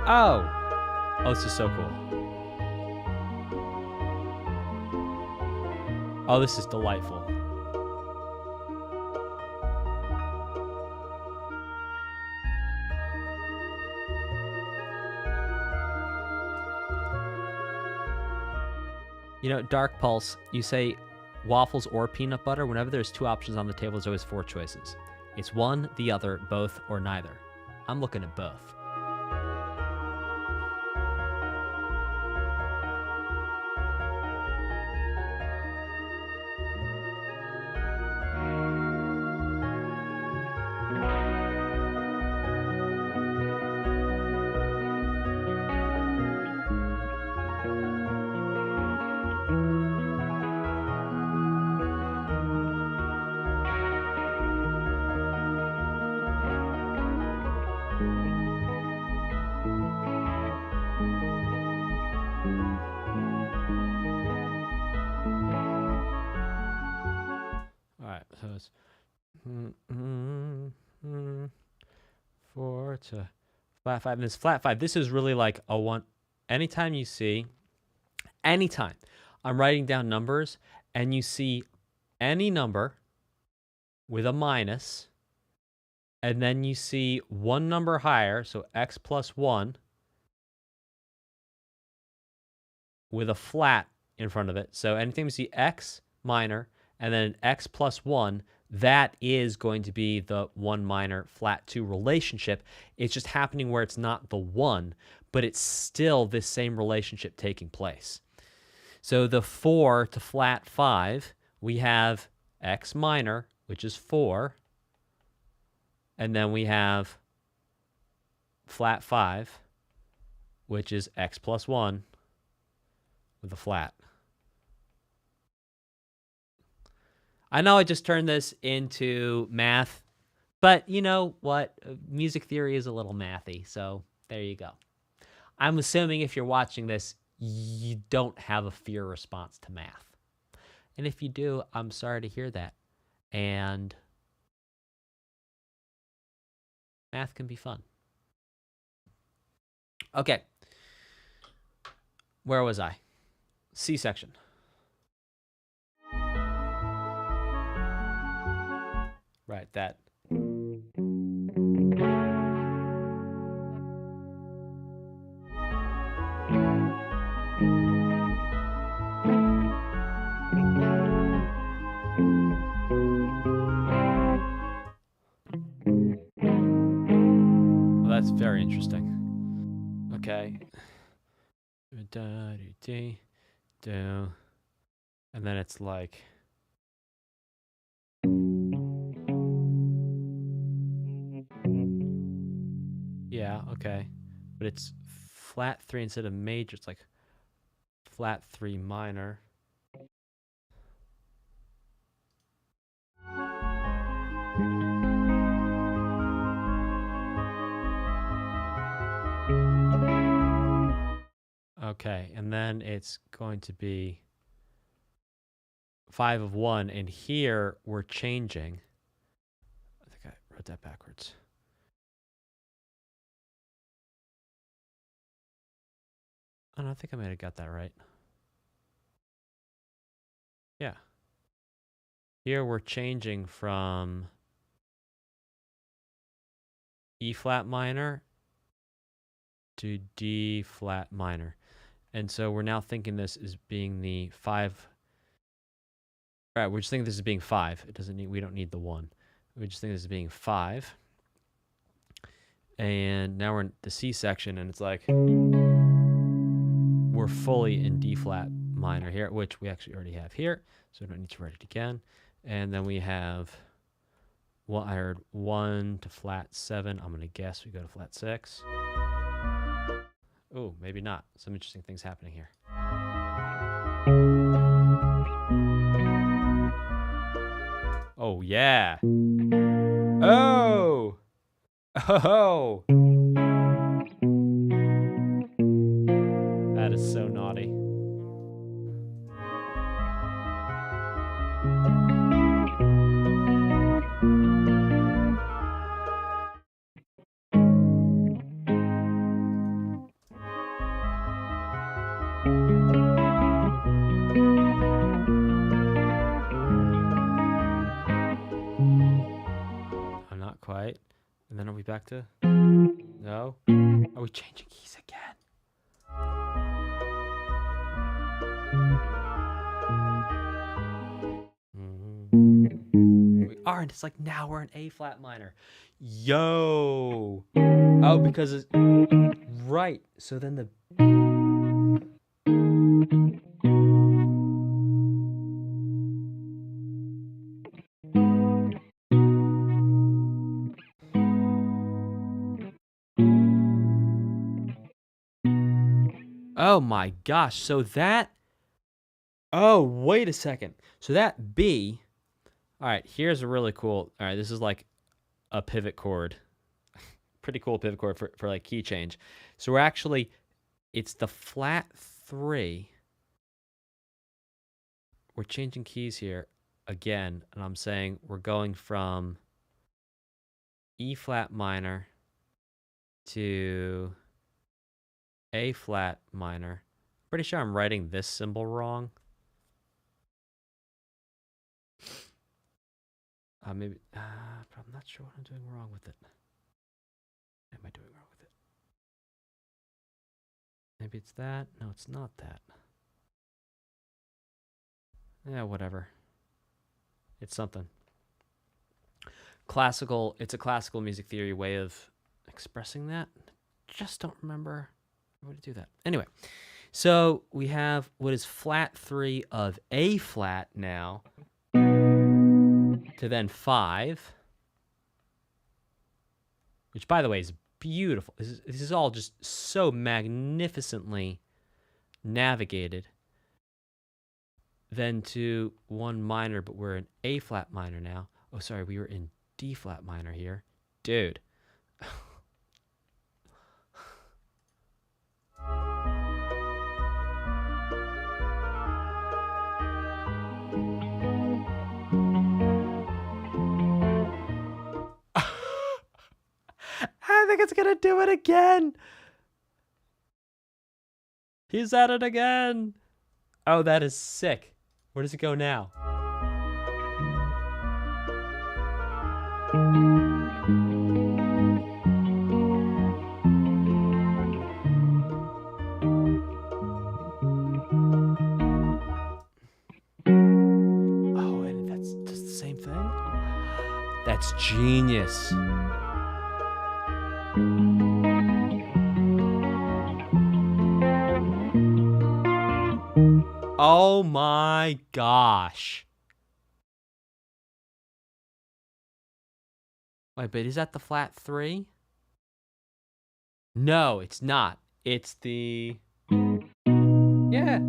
Oh. Oh, this is so cool. Oh, this is delightful. You know, Dark Pulse, you say waffles or peanut butter. Whenever there's two options on the table, there's always four choices. It's one, the other, both, or neither. I'm looking at both. So it's 4 to flat 5. And this flat 5, this is really like a one. Anytime I'm writing down numbers and you see any number with a minus, and then you see one number higher, so x plus 1, with a flat in front of it. So anytime you see x minor, and then an x plus 1, that is going to be the 1 minor flat 2 relationship. It's just happening where it's not the 1, but it's still this same relationship taking place. So the 4 to flat 5, we have x minor, which is 4, and then we have flat 5, which is x plus 1 with a flat. I know I just turned this into math, but you know what? Music theory is a little mathy, so there you go. I'm assuming if you're watching this, you don't have a fear response to math. And if you do, I'm sorry to hear that. And math can be fun. Okay. Where was I? C-section. Right, that. Well, that's very interesting. Okay. And then it's like. Yeah, okay. But it's flat 3 instead of major. It's like flat 3 minor. Okay, and then it's going to be 5 of 1, and here we're changing. I think I wrote that backwards. I don't think I might have got that right. Yeah. Here we're changing from E flat minor to D flat minor. And so we're now thinking this is being the 5. All right, we're just thinking this is being 5. It doesn't need, we don't need the 1. We just think this is being 5. And now we're in the C section, and it's like we're fully in D flat minor here, which we actually already have here, so we don't need to write it again. And then we have, well, I heard 1 to flat 7. I'm gonna guess we go to flat 6. Oh, maybe not. Some interesting things happening here. Oh yeah. Oh. Oh. That is so naughty. I'm not quite. And then are we back to? No. Are we changing keys again? We aren't. It's like now we're in A flat minor. Yo. Oh, because it's right. So then the. Oh my gosh. So that. Oh, wait a second. So that B. All right, here's a really cool. All right, this is like a pivot chord. Pretty cool pivot chord for like key change. So we're actually, it's the flat 3. We're changing keys here again, and I'm saying we're going from E flat minor to A flat minor. Pretty sure I'm writing this symbol wrong. Maybe, but I'm not sure what I'm doing wrong with it. What am I doing wrong with it? Maybe it's that. No, it's not that. Yeah, whatever. It's something. Classical, it's a classical music theory way of expressing that. Just don't remember how to do that. Anyway, so we have what is flat 3 of A flat now to then 5, which by the way is beautiful. This is all just so magnificently navigated. Then to 1 minor, but we're in A flat minor now. Oh, sorry, we were in D flat minor here. Dude. I think it's gonna do it again. He's at it again. Oh, that is sick. Where does it go now? Oh, and that's just the same thing? That's genius. Oh my gosh. Wait, but is that the flat 3? No, it's not. It's the... Yeah,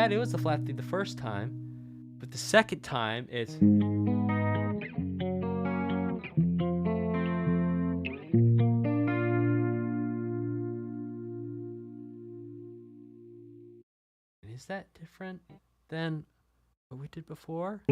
it was the flat 3 the first time. But the second time, it's... Is that different than what we did before?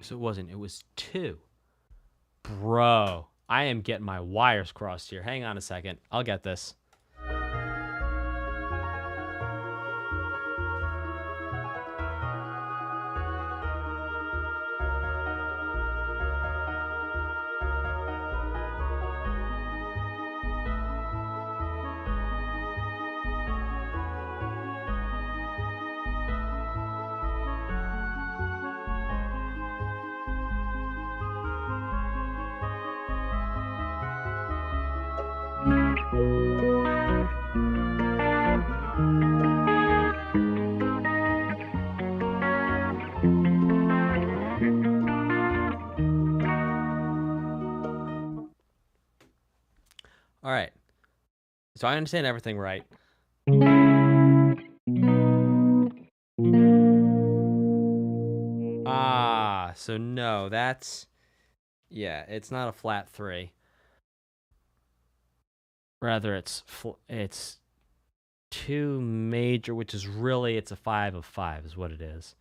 So it wasn't. It was 2. Bro, I am getting my wires crossed here. Hang on a second. I'll get this. All right. So I understand everything right. So no, that's... Yeah, it's not a flat 3. Rather, it's 2 major, which is really, it's a 5 of 5 is what it is.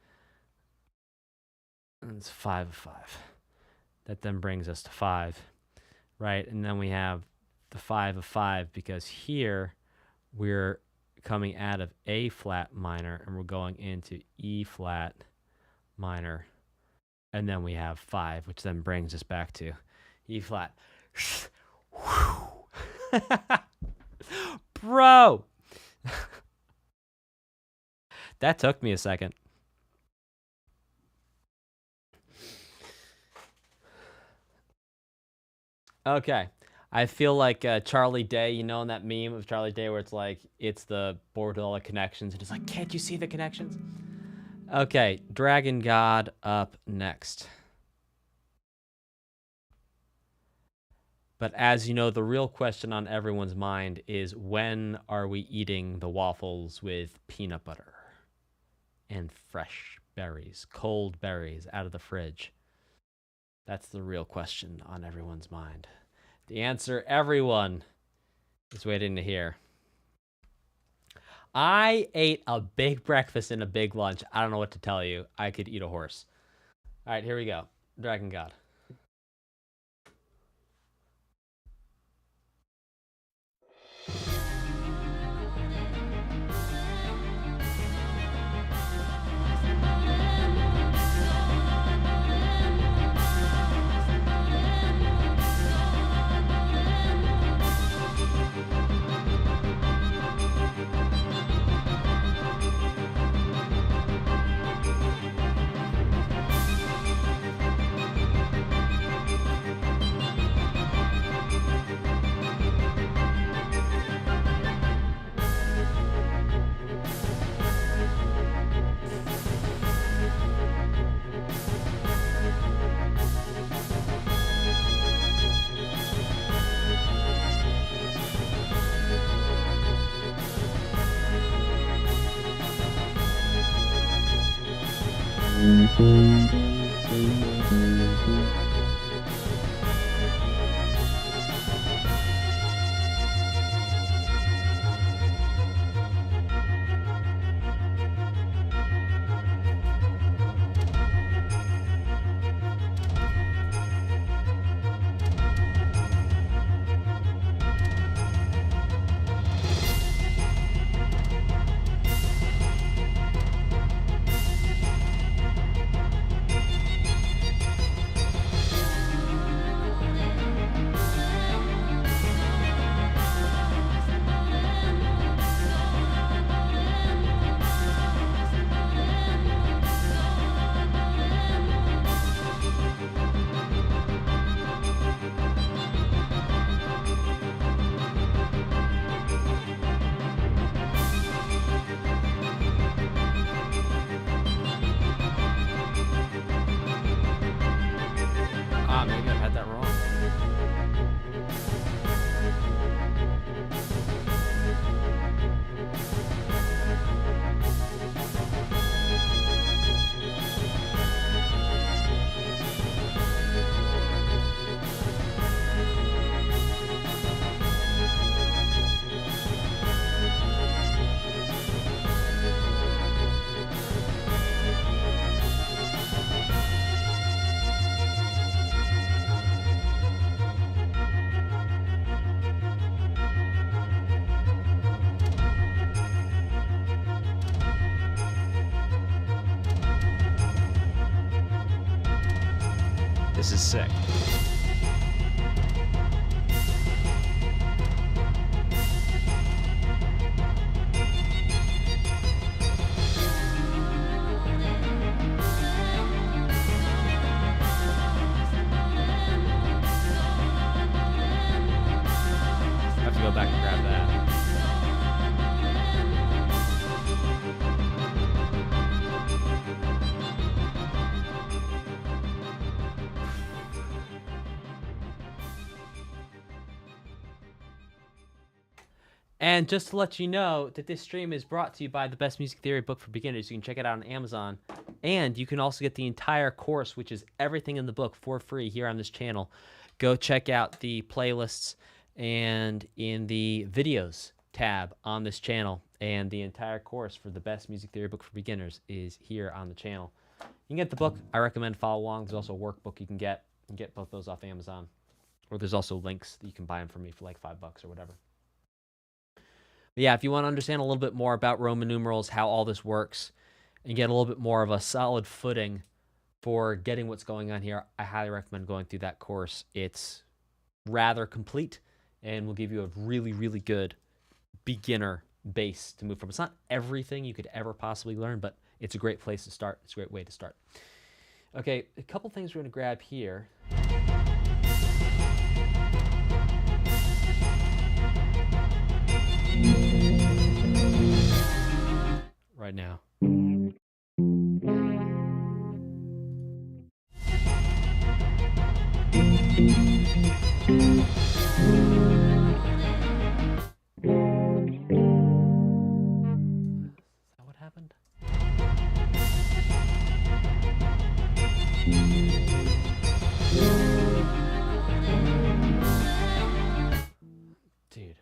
And it's 5 of 5. That then brings us to 5, right? And then we have the 5 of 5 because here we're coming out of A flat minor and we're going into E flat minor. And then we have 5, which then brings us back to E flat. Bro! That took me a second. Okay. I feel like Charlie Day, you know, in that meme of Charlie Day where it's like, it's the board with all the connections, and it's like, can't you see the connections? Okay, Dragon God up next. But as you know, the real question on everyone's mind is, when are we eating the waffles with peanut butter and fresh berries, cold berries out of the fridge? That's the real question on everyone's mind. The answer everyone is waiting to hear. I ate a big breakfast and a big lunch. I don't know what to tell you. I could eat a horse. All right, here we go. Dragon God. This is sick. I have to go back and grab that. And just to let you know that this stream is brought to you by the Best Music Theory book for beginners. You can check it out on Amazon. And you can also get the entire course, which is everything in the book, for free here on this channel. Go check out the playlists and in the videos tab on this channel. And the entire course for the Best Music Theory book for beginners is here on the channel. You can get the book. I recommend follow along. There's also a workbook you can get. You can get both those off Amazon. Or there's also links that you can buy them from me for like $5 or whatever. But yeah, if you want to understand a little bit more about Roman numerals, how all this works, and get a little bit more of a solid footing for getting what's going on here, I highly recommend going through that course. It's rather complete and will give you a really, really good beginner base to move from. It's not everything you could ever possibly learn, but it's a great place to start. It's a great way to start. Okay, a couple things we're going to grab here. Right now. Is that what happened? Dude.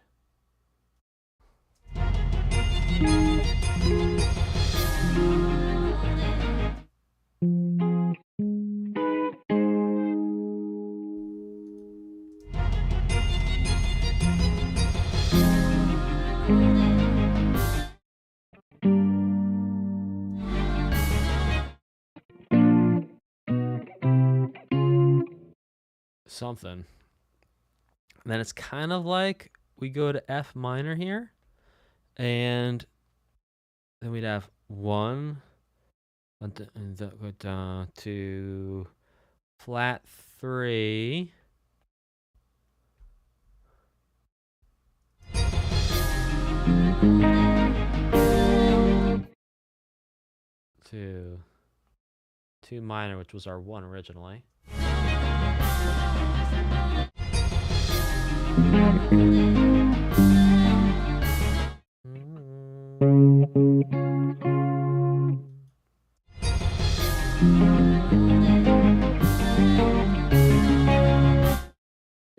Something. And then it's kind of like we go to F minor here, and then we'd have 1, and that go down to flat 3, to 2 minor, which was our 1 originally.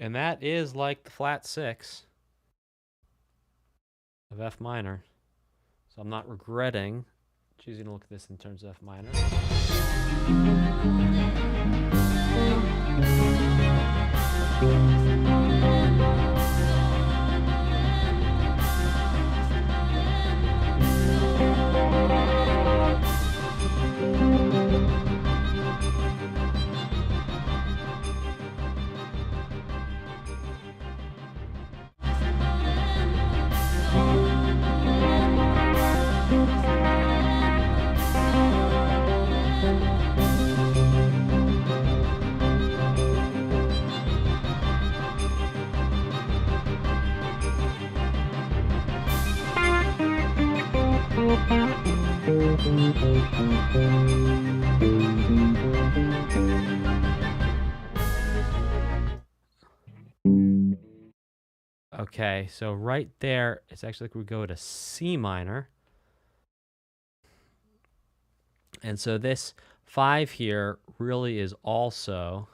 And that is like the flat 6 of F minor. So I'm not regretting choosing to look at this in terms of F minor. Okay, so right there, it's actually like we go to C minor. And so this 5 here really is also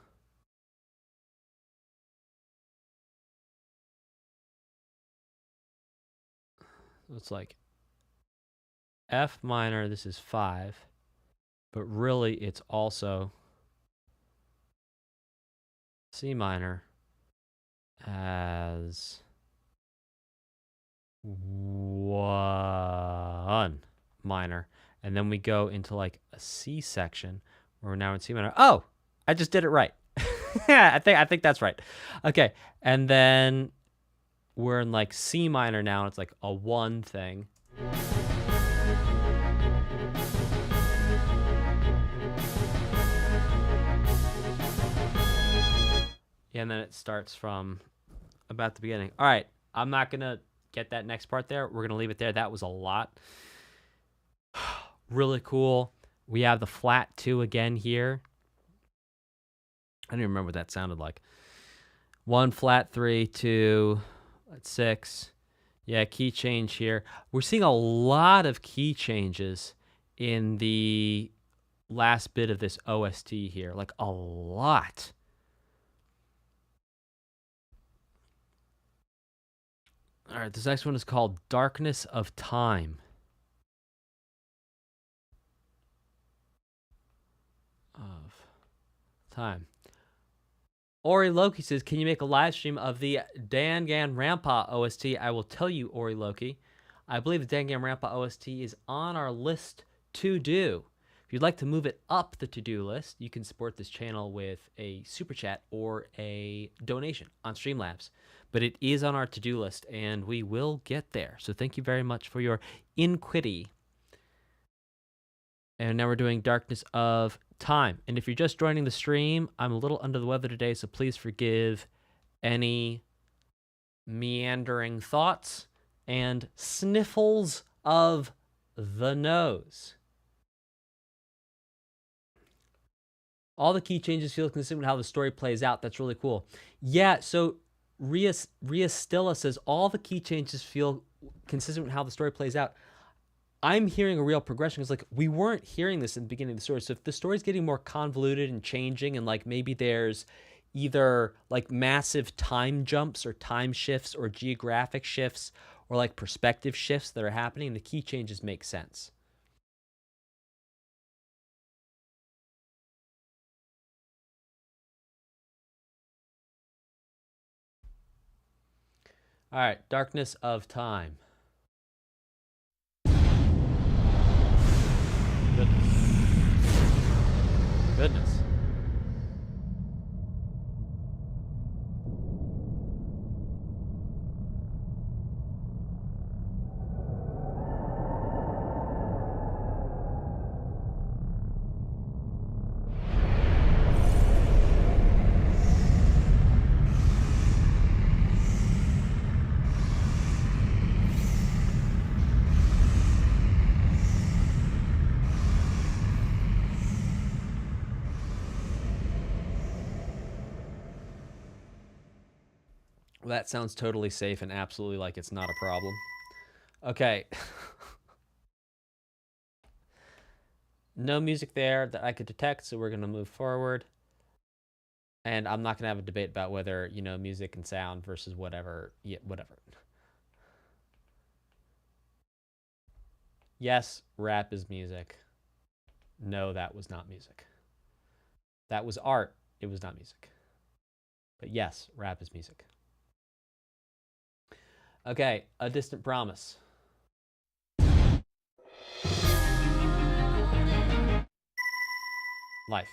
it's like F minor, this is 5, but really it's also C minor as 1 minor. And then we go into like a C section where we're now in C minor. Oh, I just did it right. Yeah, I think that's right. Okay, and then we're in like C minor now, and it's like a 1 thing. And then it starts from about the beginning. All right, I'm not gonna get that next part there. We're gonna leave it there. That was a lot. Really cool. We have the flat 2 again here. I don't even remember what that sounded like. 1 flat 3 2 6. Yeah, key change here. We're seeing a lot of key changes in the last bit of this OST here, like a lot. All right, this next one is called Darkness of Time. Of time. Ori Loki says, can you make a live stream of the Danganronpa OST? I will tell you, Ori Loki. I believe the Danganronpa OST is on our list to do. If you'd like to move it up the to-do list, you can support this channel with a super chat or a donation on Streamlabs. But it is on our to-do list, and we will get there. So thank you very much for your inquiry. And now we're doing Darkness of Time. And if you're just joining the stream, I'm a little under the weather today, so please forgive any meandering thoughts and sniffles of the nose. All the key changes feel consistent with how the story plays out. That's really cool. Yeah, so Ria Stilla says all the key changes feel consistent with how the story plays out. I'm hearing a real progression. It's like we weren't hearing this in the beginning of the story. So if the story's getting more convoluted and changing, and like maybe there's either like massive time jumps or time shifts or geographic shifts or like perspective shifts that are happening, the key changes make sense. All right, Darkness of Time. Goodness. Well, that sounds totally safe and absolutely like it's not a problem. Okay. No music there that I could detect, so we're going to move forward. And I'm not going to have a debate about whether, you know, music and sound versus whatever. Yeah, whatever. Yes, rap is music. No, that was not music. That was art. It was not music. But yes, rap is music. Okay, A Distant Promise. Life.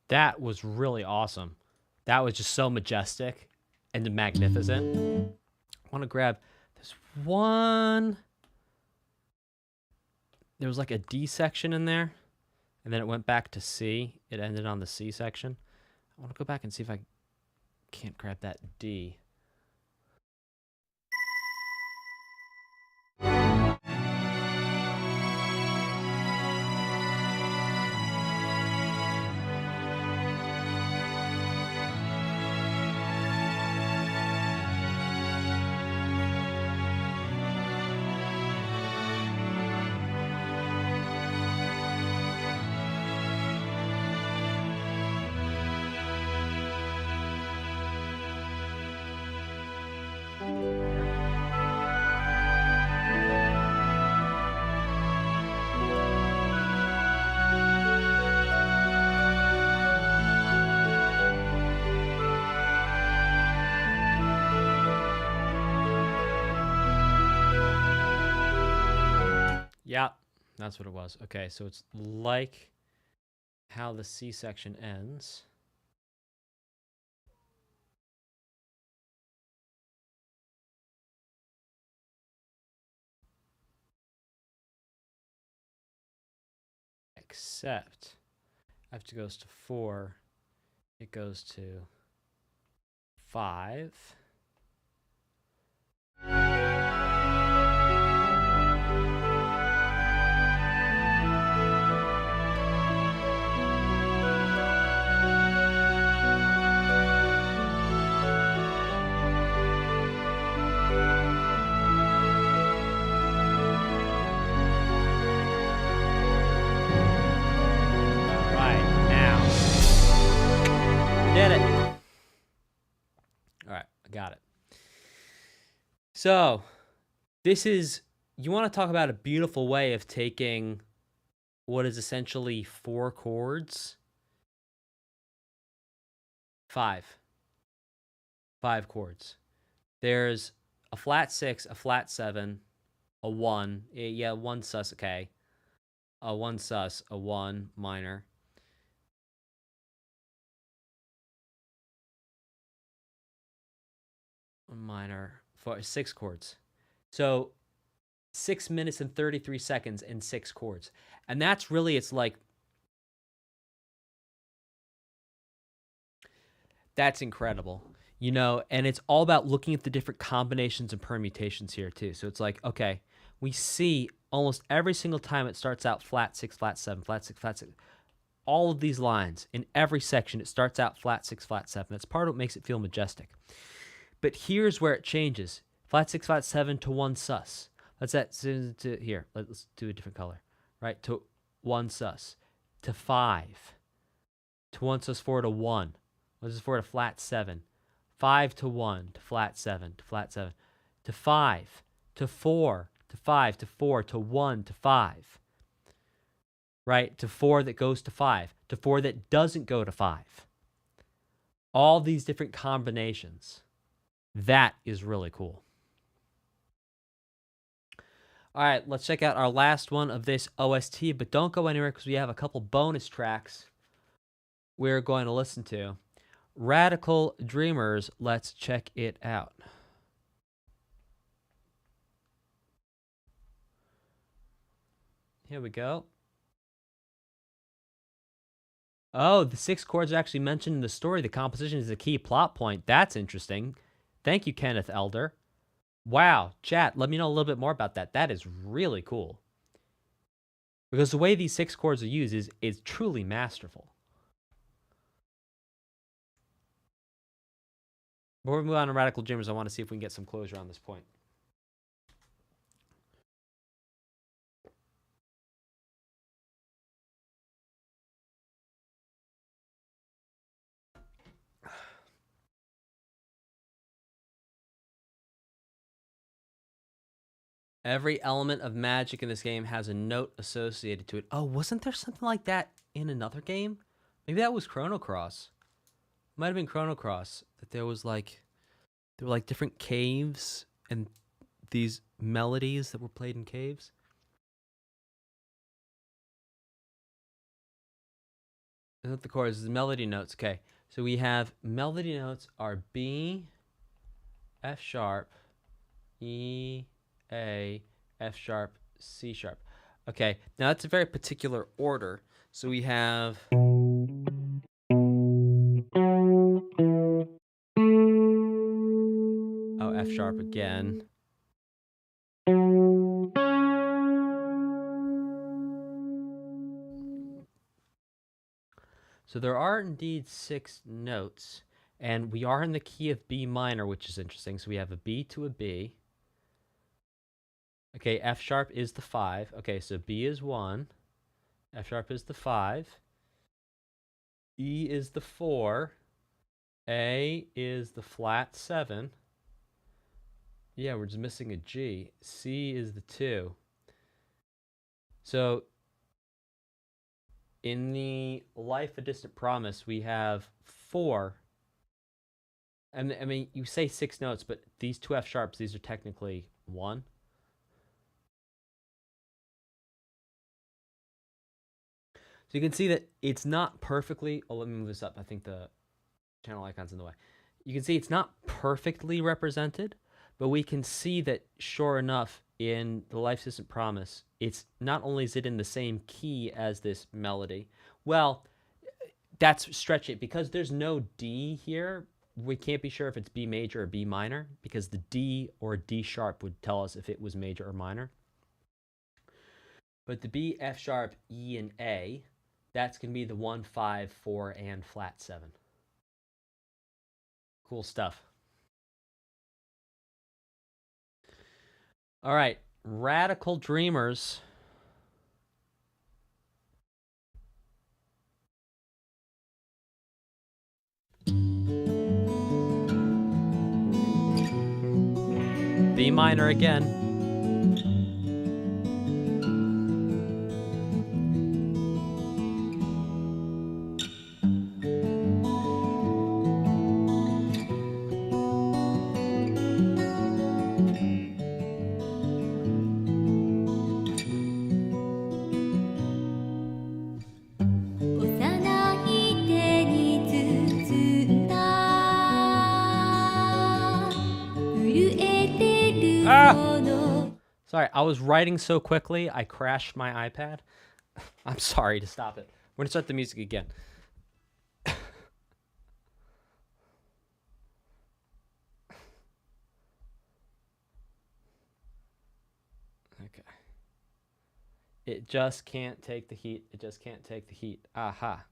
That was really awesome. That was just so majestic and magnificent. I want to grab this one. There was like a D section in there, and then it went back to C. It ended on the C section. I want to go back and see if I can't grab that D. Yeah, that's what it was. Okay, so it's like how the C section ends. Except after it goes to 4, it goes to 5. Did it. All right, I got it. So, this is, you want to talk about a beautiful way of taking what is essentially 4 chords. 5 chords. There's a flat 6, a flat 7, a 1. Yeah, 1 sus, okay. A 1 sus, a 1 minor. Minor for 6 chords. So 6 minutes and 33 seconds and 6 chords. And that's really, it's like, that's incredible, you know, and it's all about looking at the different combinations and permutations here too. So it's like, okay, we see almost every single time it starts out flat 6, flat 7, flat 6, flat 6. All of these lines in every section, it starts out flat 6, flat 7. That's part of what makes it feel majestic. But here's where it changes. Flat 6, flat 7 to 1 sus. Let's to here. Let's do a different color. Right? To 1 sus. To 5. To 1 sus 4 to 1. 1 sus 4 to flat 7. 5 to 1 to flat 7 to flat 7. To 5 to 4 to 5 to 4 to 1 to 5. Right? To 4 that goes to 5. To 4 that doesn't go to 5. All these different combinations. That is really cool. All right, let's check out our last one of this OST, but don't go anywhere because we have a couple bonus tracks we're going to listen to. Radical Dreamers, let's check it out. Here we go. Oh, the 6 chords are actually mentioned in the story. The composition is a key plot point. That's interesting. Thank you, Kenneth Elder. Wow, chat, let me know a little bit more about that. That is really cool. Because the way these 6 chords are used is truly masterful. Before we move on to Radical Dreamers, I want to see if we can get some closure on this point. Every element of magic in this game has a note associated to it. Oh, wasn't there something like that in another game? Maybe that was ChronoCross. Might have been ChronoCross. That there were like different caves and these melodies that were played in caves. Not the chords, the melody notes. Okay, so we have melody notes are B, F sharp, E, A, F sharp, C sharp. Okay, now that's a very particular order. So we have. Oh, F sharp again. So there are indeed 6 notes, and we are in the key of B minor, which is interesting. So we have a B to a B. Okay, F sharp is the 5. Okay, so B is 1. F sharp is the 5. E is the 4. A is the flat 7. Yeah, we're just missing a G. C is the 2. So in the Life a Distant Promise, we have 4. And I mean, you say 6 notes, but these 2 F sharps, these are technically 1. So you can see that it's not perfectly. Oh, let me move this up. I think the channel icon's in the way. You can see it's not perfectly represented, but we can see that sure enough in the Life Distant Promise, it's not only is it in the same key as this melody. Well, that's stretch it because there's no D here. We can't be sure if it's B major or B minor because the D or D sharp would tell us if it was major or minor. But the B, F sharp, E, and A, that's going to be the 1, 5, 4, and flat 7. Cool stuff. All right, Radical Dreamers. B minor again. Sorry, I was writing so quickly, I crashed my iPad. I'm sorry to stop it. We're gonna start the music again. Okay. It just can't take the heat. It just can't take the heat. Aha.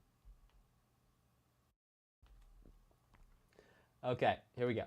Okay, here we go.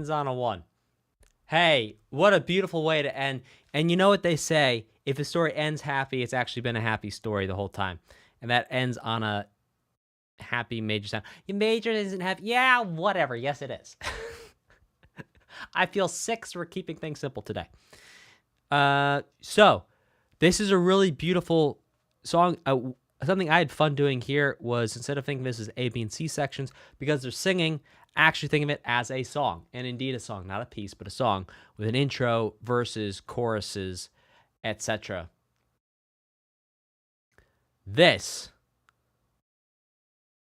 ends on a 1. Hey, what a beautiful way to end. And you know what they say? If a story ends happy, it's actually been a happy story the whole time. And that ends on a happy major sound. Your major isn't happy. Yeah, whatever. Yes, it is. I feel sick, so we're keeping things simple today. So this is a really beautiful song. Something I had fun doing here was, instead of thinking this as A, B, and C sections, because they're singing, actually think of it as a song. And indeed a song, not a piece, but a song with an intro, verses, choruses, etc. This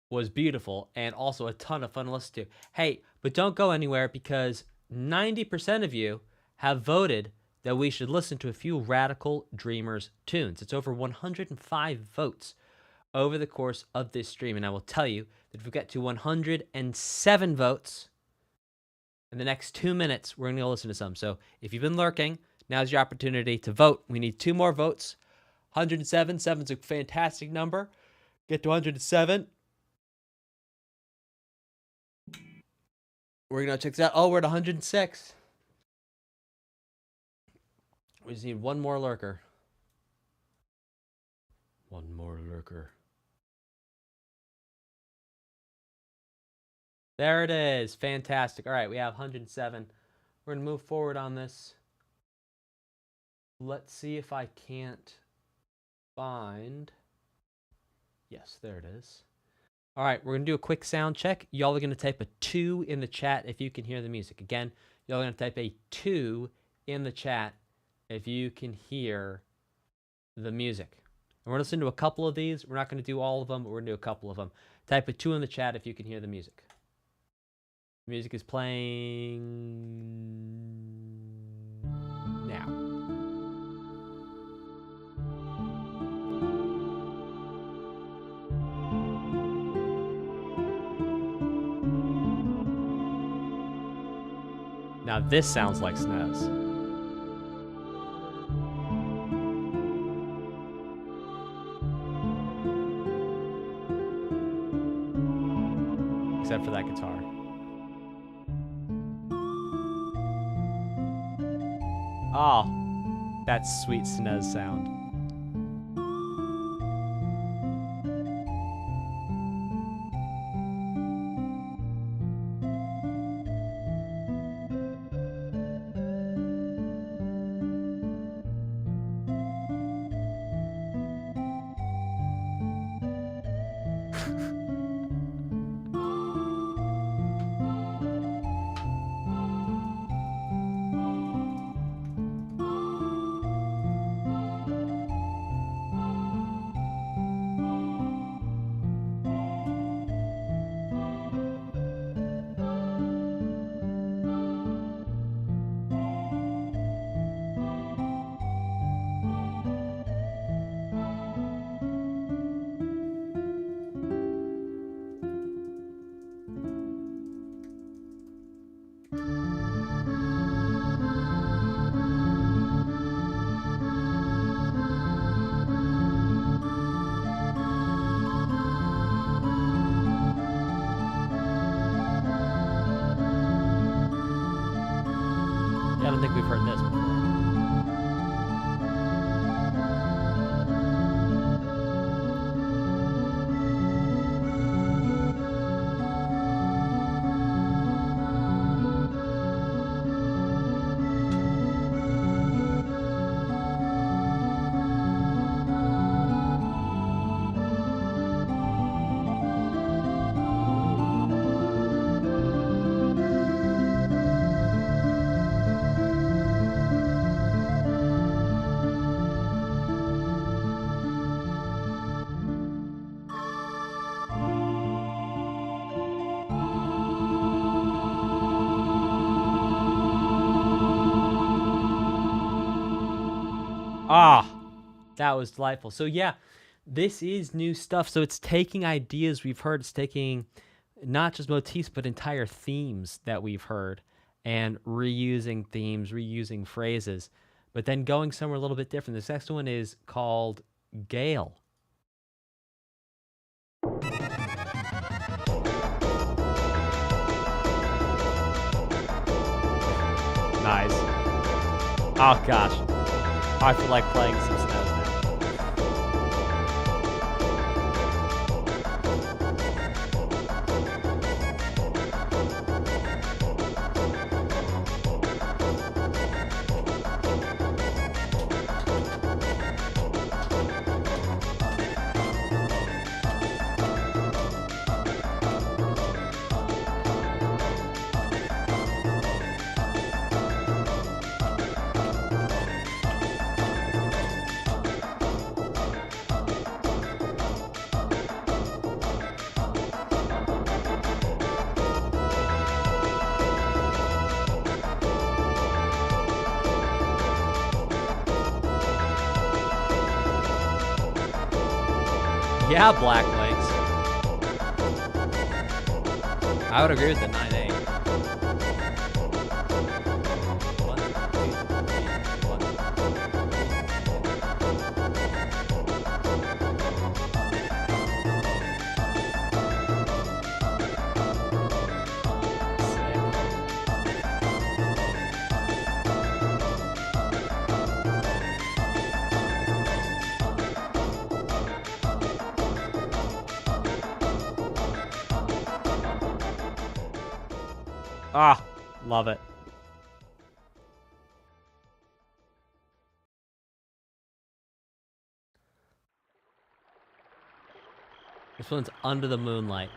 was beautiful and also a ton of fun to listen to. Hey, but don't go anywhere, because 90% of you have voted that we should listen to a few Radical Dreamers tunes. It's over 105 votes over the course of this stream. And I will tell you that if we get to 107 votes in the next 2 minutes, we're going to go listen to some. So if you've been lurking, now's your opportunity to vote. We need 2 more votes. 107. 7's a fantastic number. Get to 107. We're going to check this out. Oh, we're at 106. We just need 1 more lurker. 1 more lurker. There it is. Fantastic. All right, we have 107. We're going to move forward on this. Let's see if I can't find... Yes, there it is. All right, we're going to do a quick sound check. Y'all are going to type a 2 in the chat if you can hear the music. Again, y'all are going to type a 2 in the chat if you can hear the music. And we're going to listen to a couple of these. We're not going to do all of them, but we're going to do a couple of them. Type a 2 in the chat if you can hear the music. Music is playing now. Now this sounds like SNES. Except for that guitar. Oh, that's sweet SNES sound. I don't think we've heard this before. Ah, that was delightful. So yeah, this is new stuff. So it's taking ideas we've heard. It's taking not just motifs, but entire themes that we've heard and reusing themes, reusing phrases, but then going somewhere a little bit different. This next one is called Gale. eyes. Oh gosh. I feel like playing some snow now. Yeah, Black Links. I would agree with the 9-8. Ah, love it. This one's Under the Moonlight.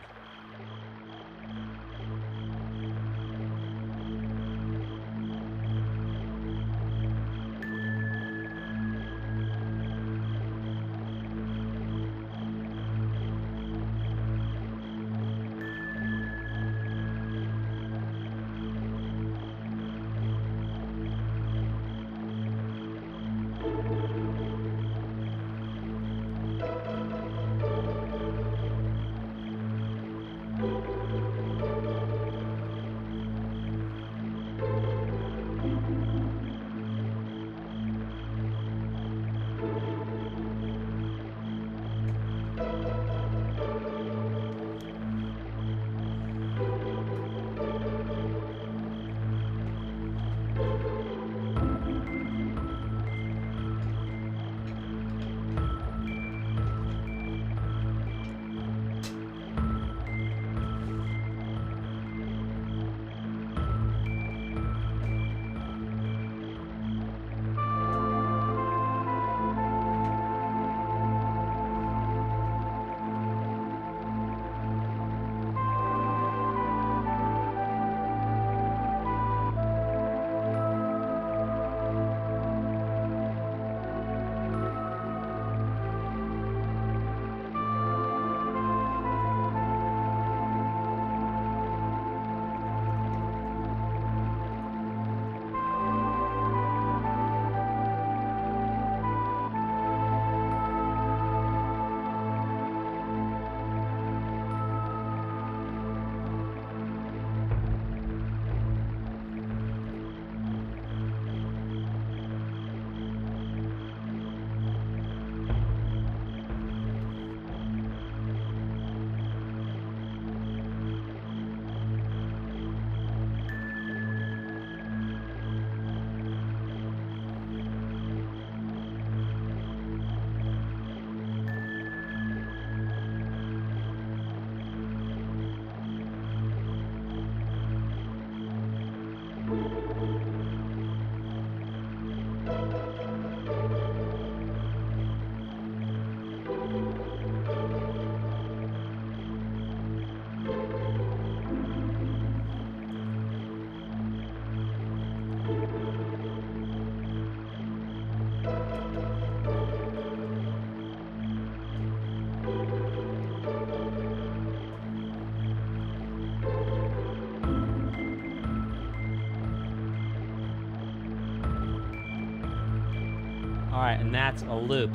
All right, and that's a loop.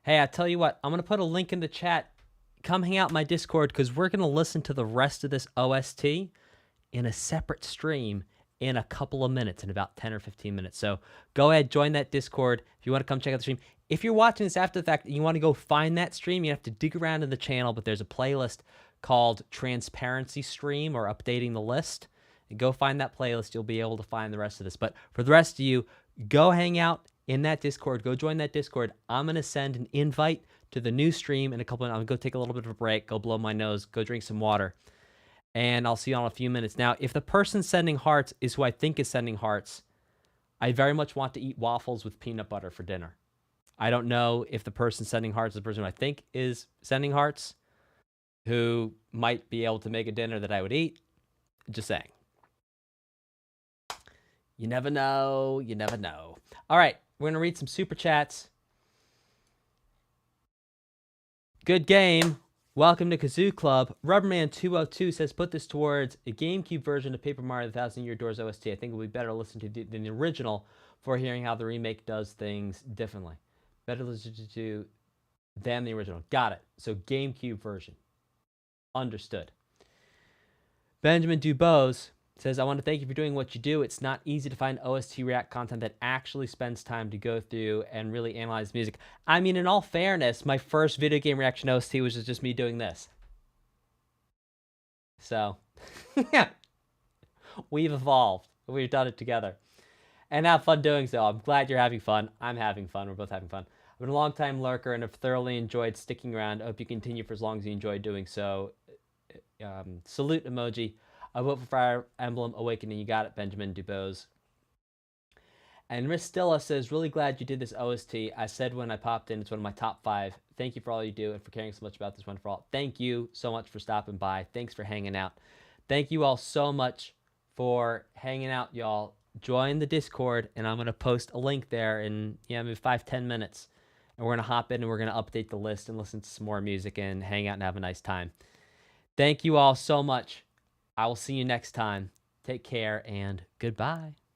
Hey, I tell you what, I'm going to put a link in the chat. Come hang out in my Discord because we're going to listen to the rest of this OST in a separate stream in a couple of minutes, in about 10 or 15 minutes. So go ahead, join that Discord if you want to come check out the stream. If you're watching this after the fact and you want to go find that stream, you have to dig around in the channel, but there's a playlist called Transparency Stream or Updating the List. and go find that playlist. You'll be able to find the rest of this. But for the rest of you, go hang out in that Discord. Go join that Discord. I'm going to send an invite to the new stream in a couple of minutes. I'm going to go take a little bit of a break, go blow my nose, go drink some water. And I'll see you all in a few minutes. Now, if the person sending hearts is who I think is sending hearts, I very much want to eat waffles with peanut butter for dinner. I don't know if the person sending hearts is the person who I think is sending hearts, who might be able to make a dinner that I would eat. Just saying. You never know. You never know. All right. We're going to read some super chats. Good game. Welcome to Kazoo Club. Rubberman202 says, put this towards a GameCube version of Paper Mario: The Thousand Year Doors OST. I think it would be better to listen to than the original for hearing how the remake does things differently. Better listen to than the original. Got it. So GameCube version. Understood. Benjamin Dubose says, I want to thank you for doing what you do. It's not easy to find OST React content that actually spends time to go through and really analyze music. I mean, in all fairness, my first video game reaction OST was just me doing this. So, yeah, we've evolved. We've done it together. And have fun doing so. I'm glad you're having fun. I'm having fun. We're both having fun. I've been a long-time lurker and have thoroughly enjoyed sticking around. I hope you continue for as long as you enjoy doing so. Salute emoji. I vote for Fire Emblem Awakening. You got it, Benjamin Dubose. And Miss Stilla says, really glad you did this OST. I said when I popped in, it's one of my top 5. Thank you for all you do and for caring so much about this one for all. Thank you so much for stopping by. Thanks for hanging out. Thank you all so much for hanging out, y'all. Join the Discord, and I'm going to post a link there in maybe 5-10 minutes. And we're going to hop in and we're going to update the list and listen to some more music and hang out and have a nice time. Thank you all so much. I will see you next time. Take care and goodbye.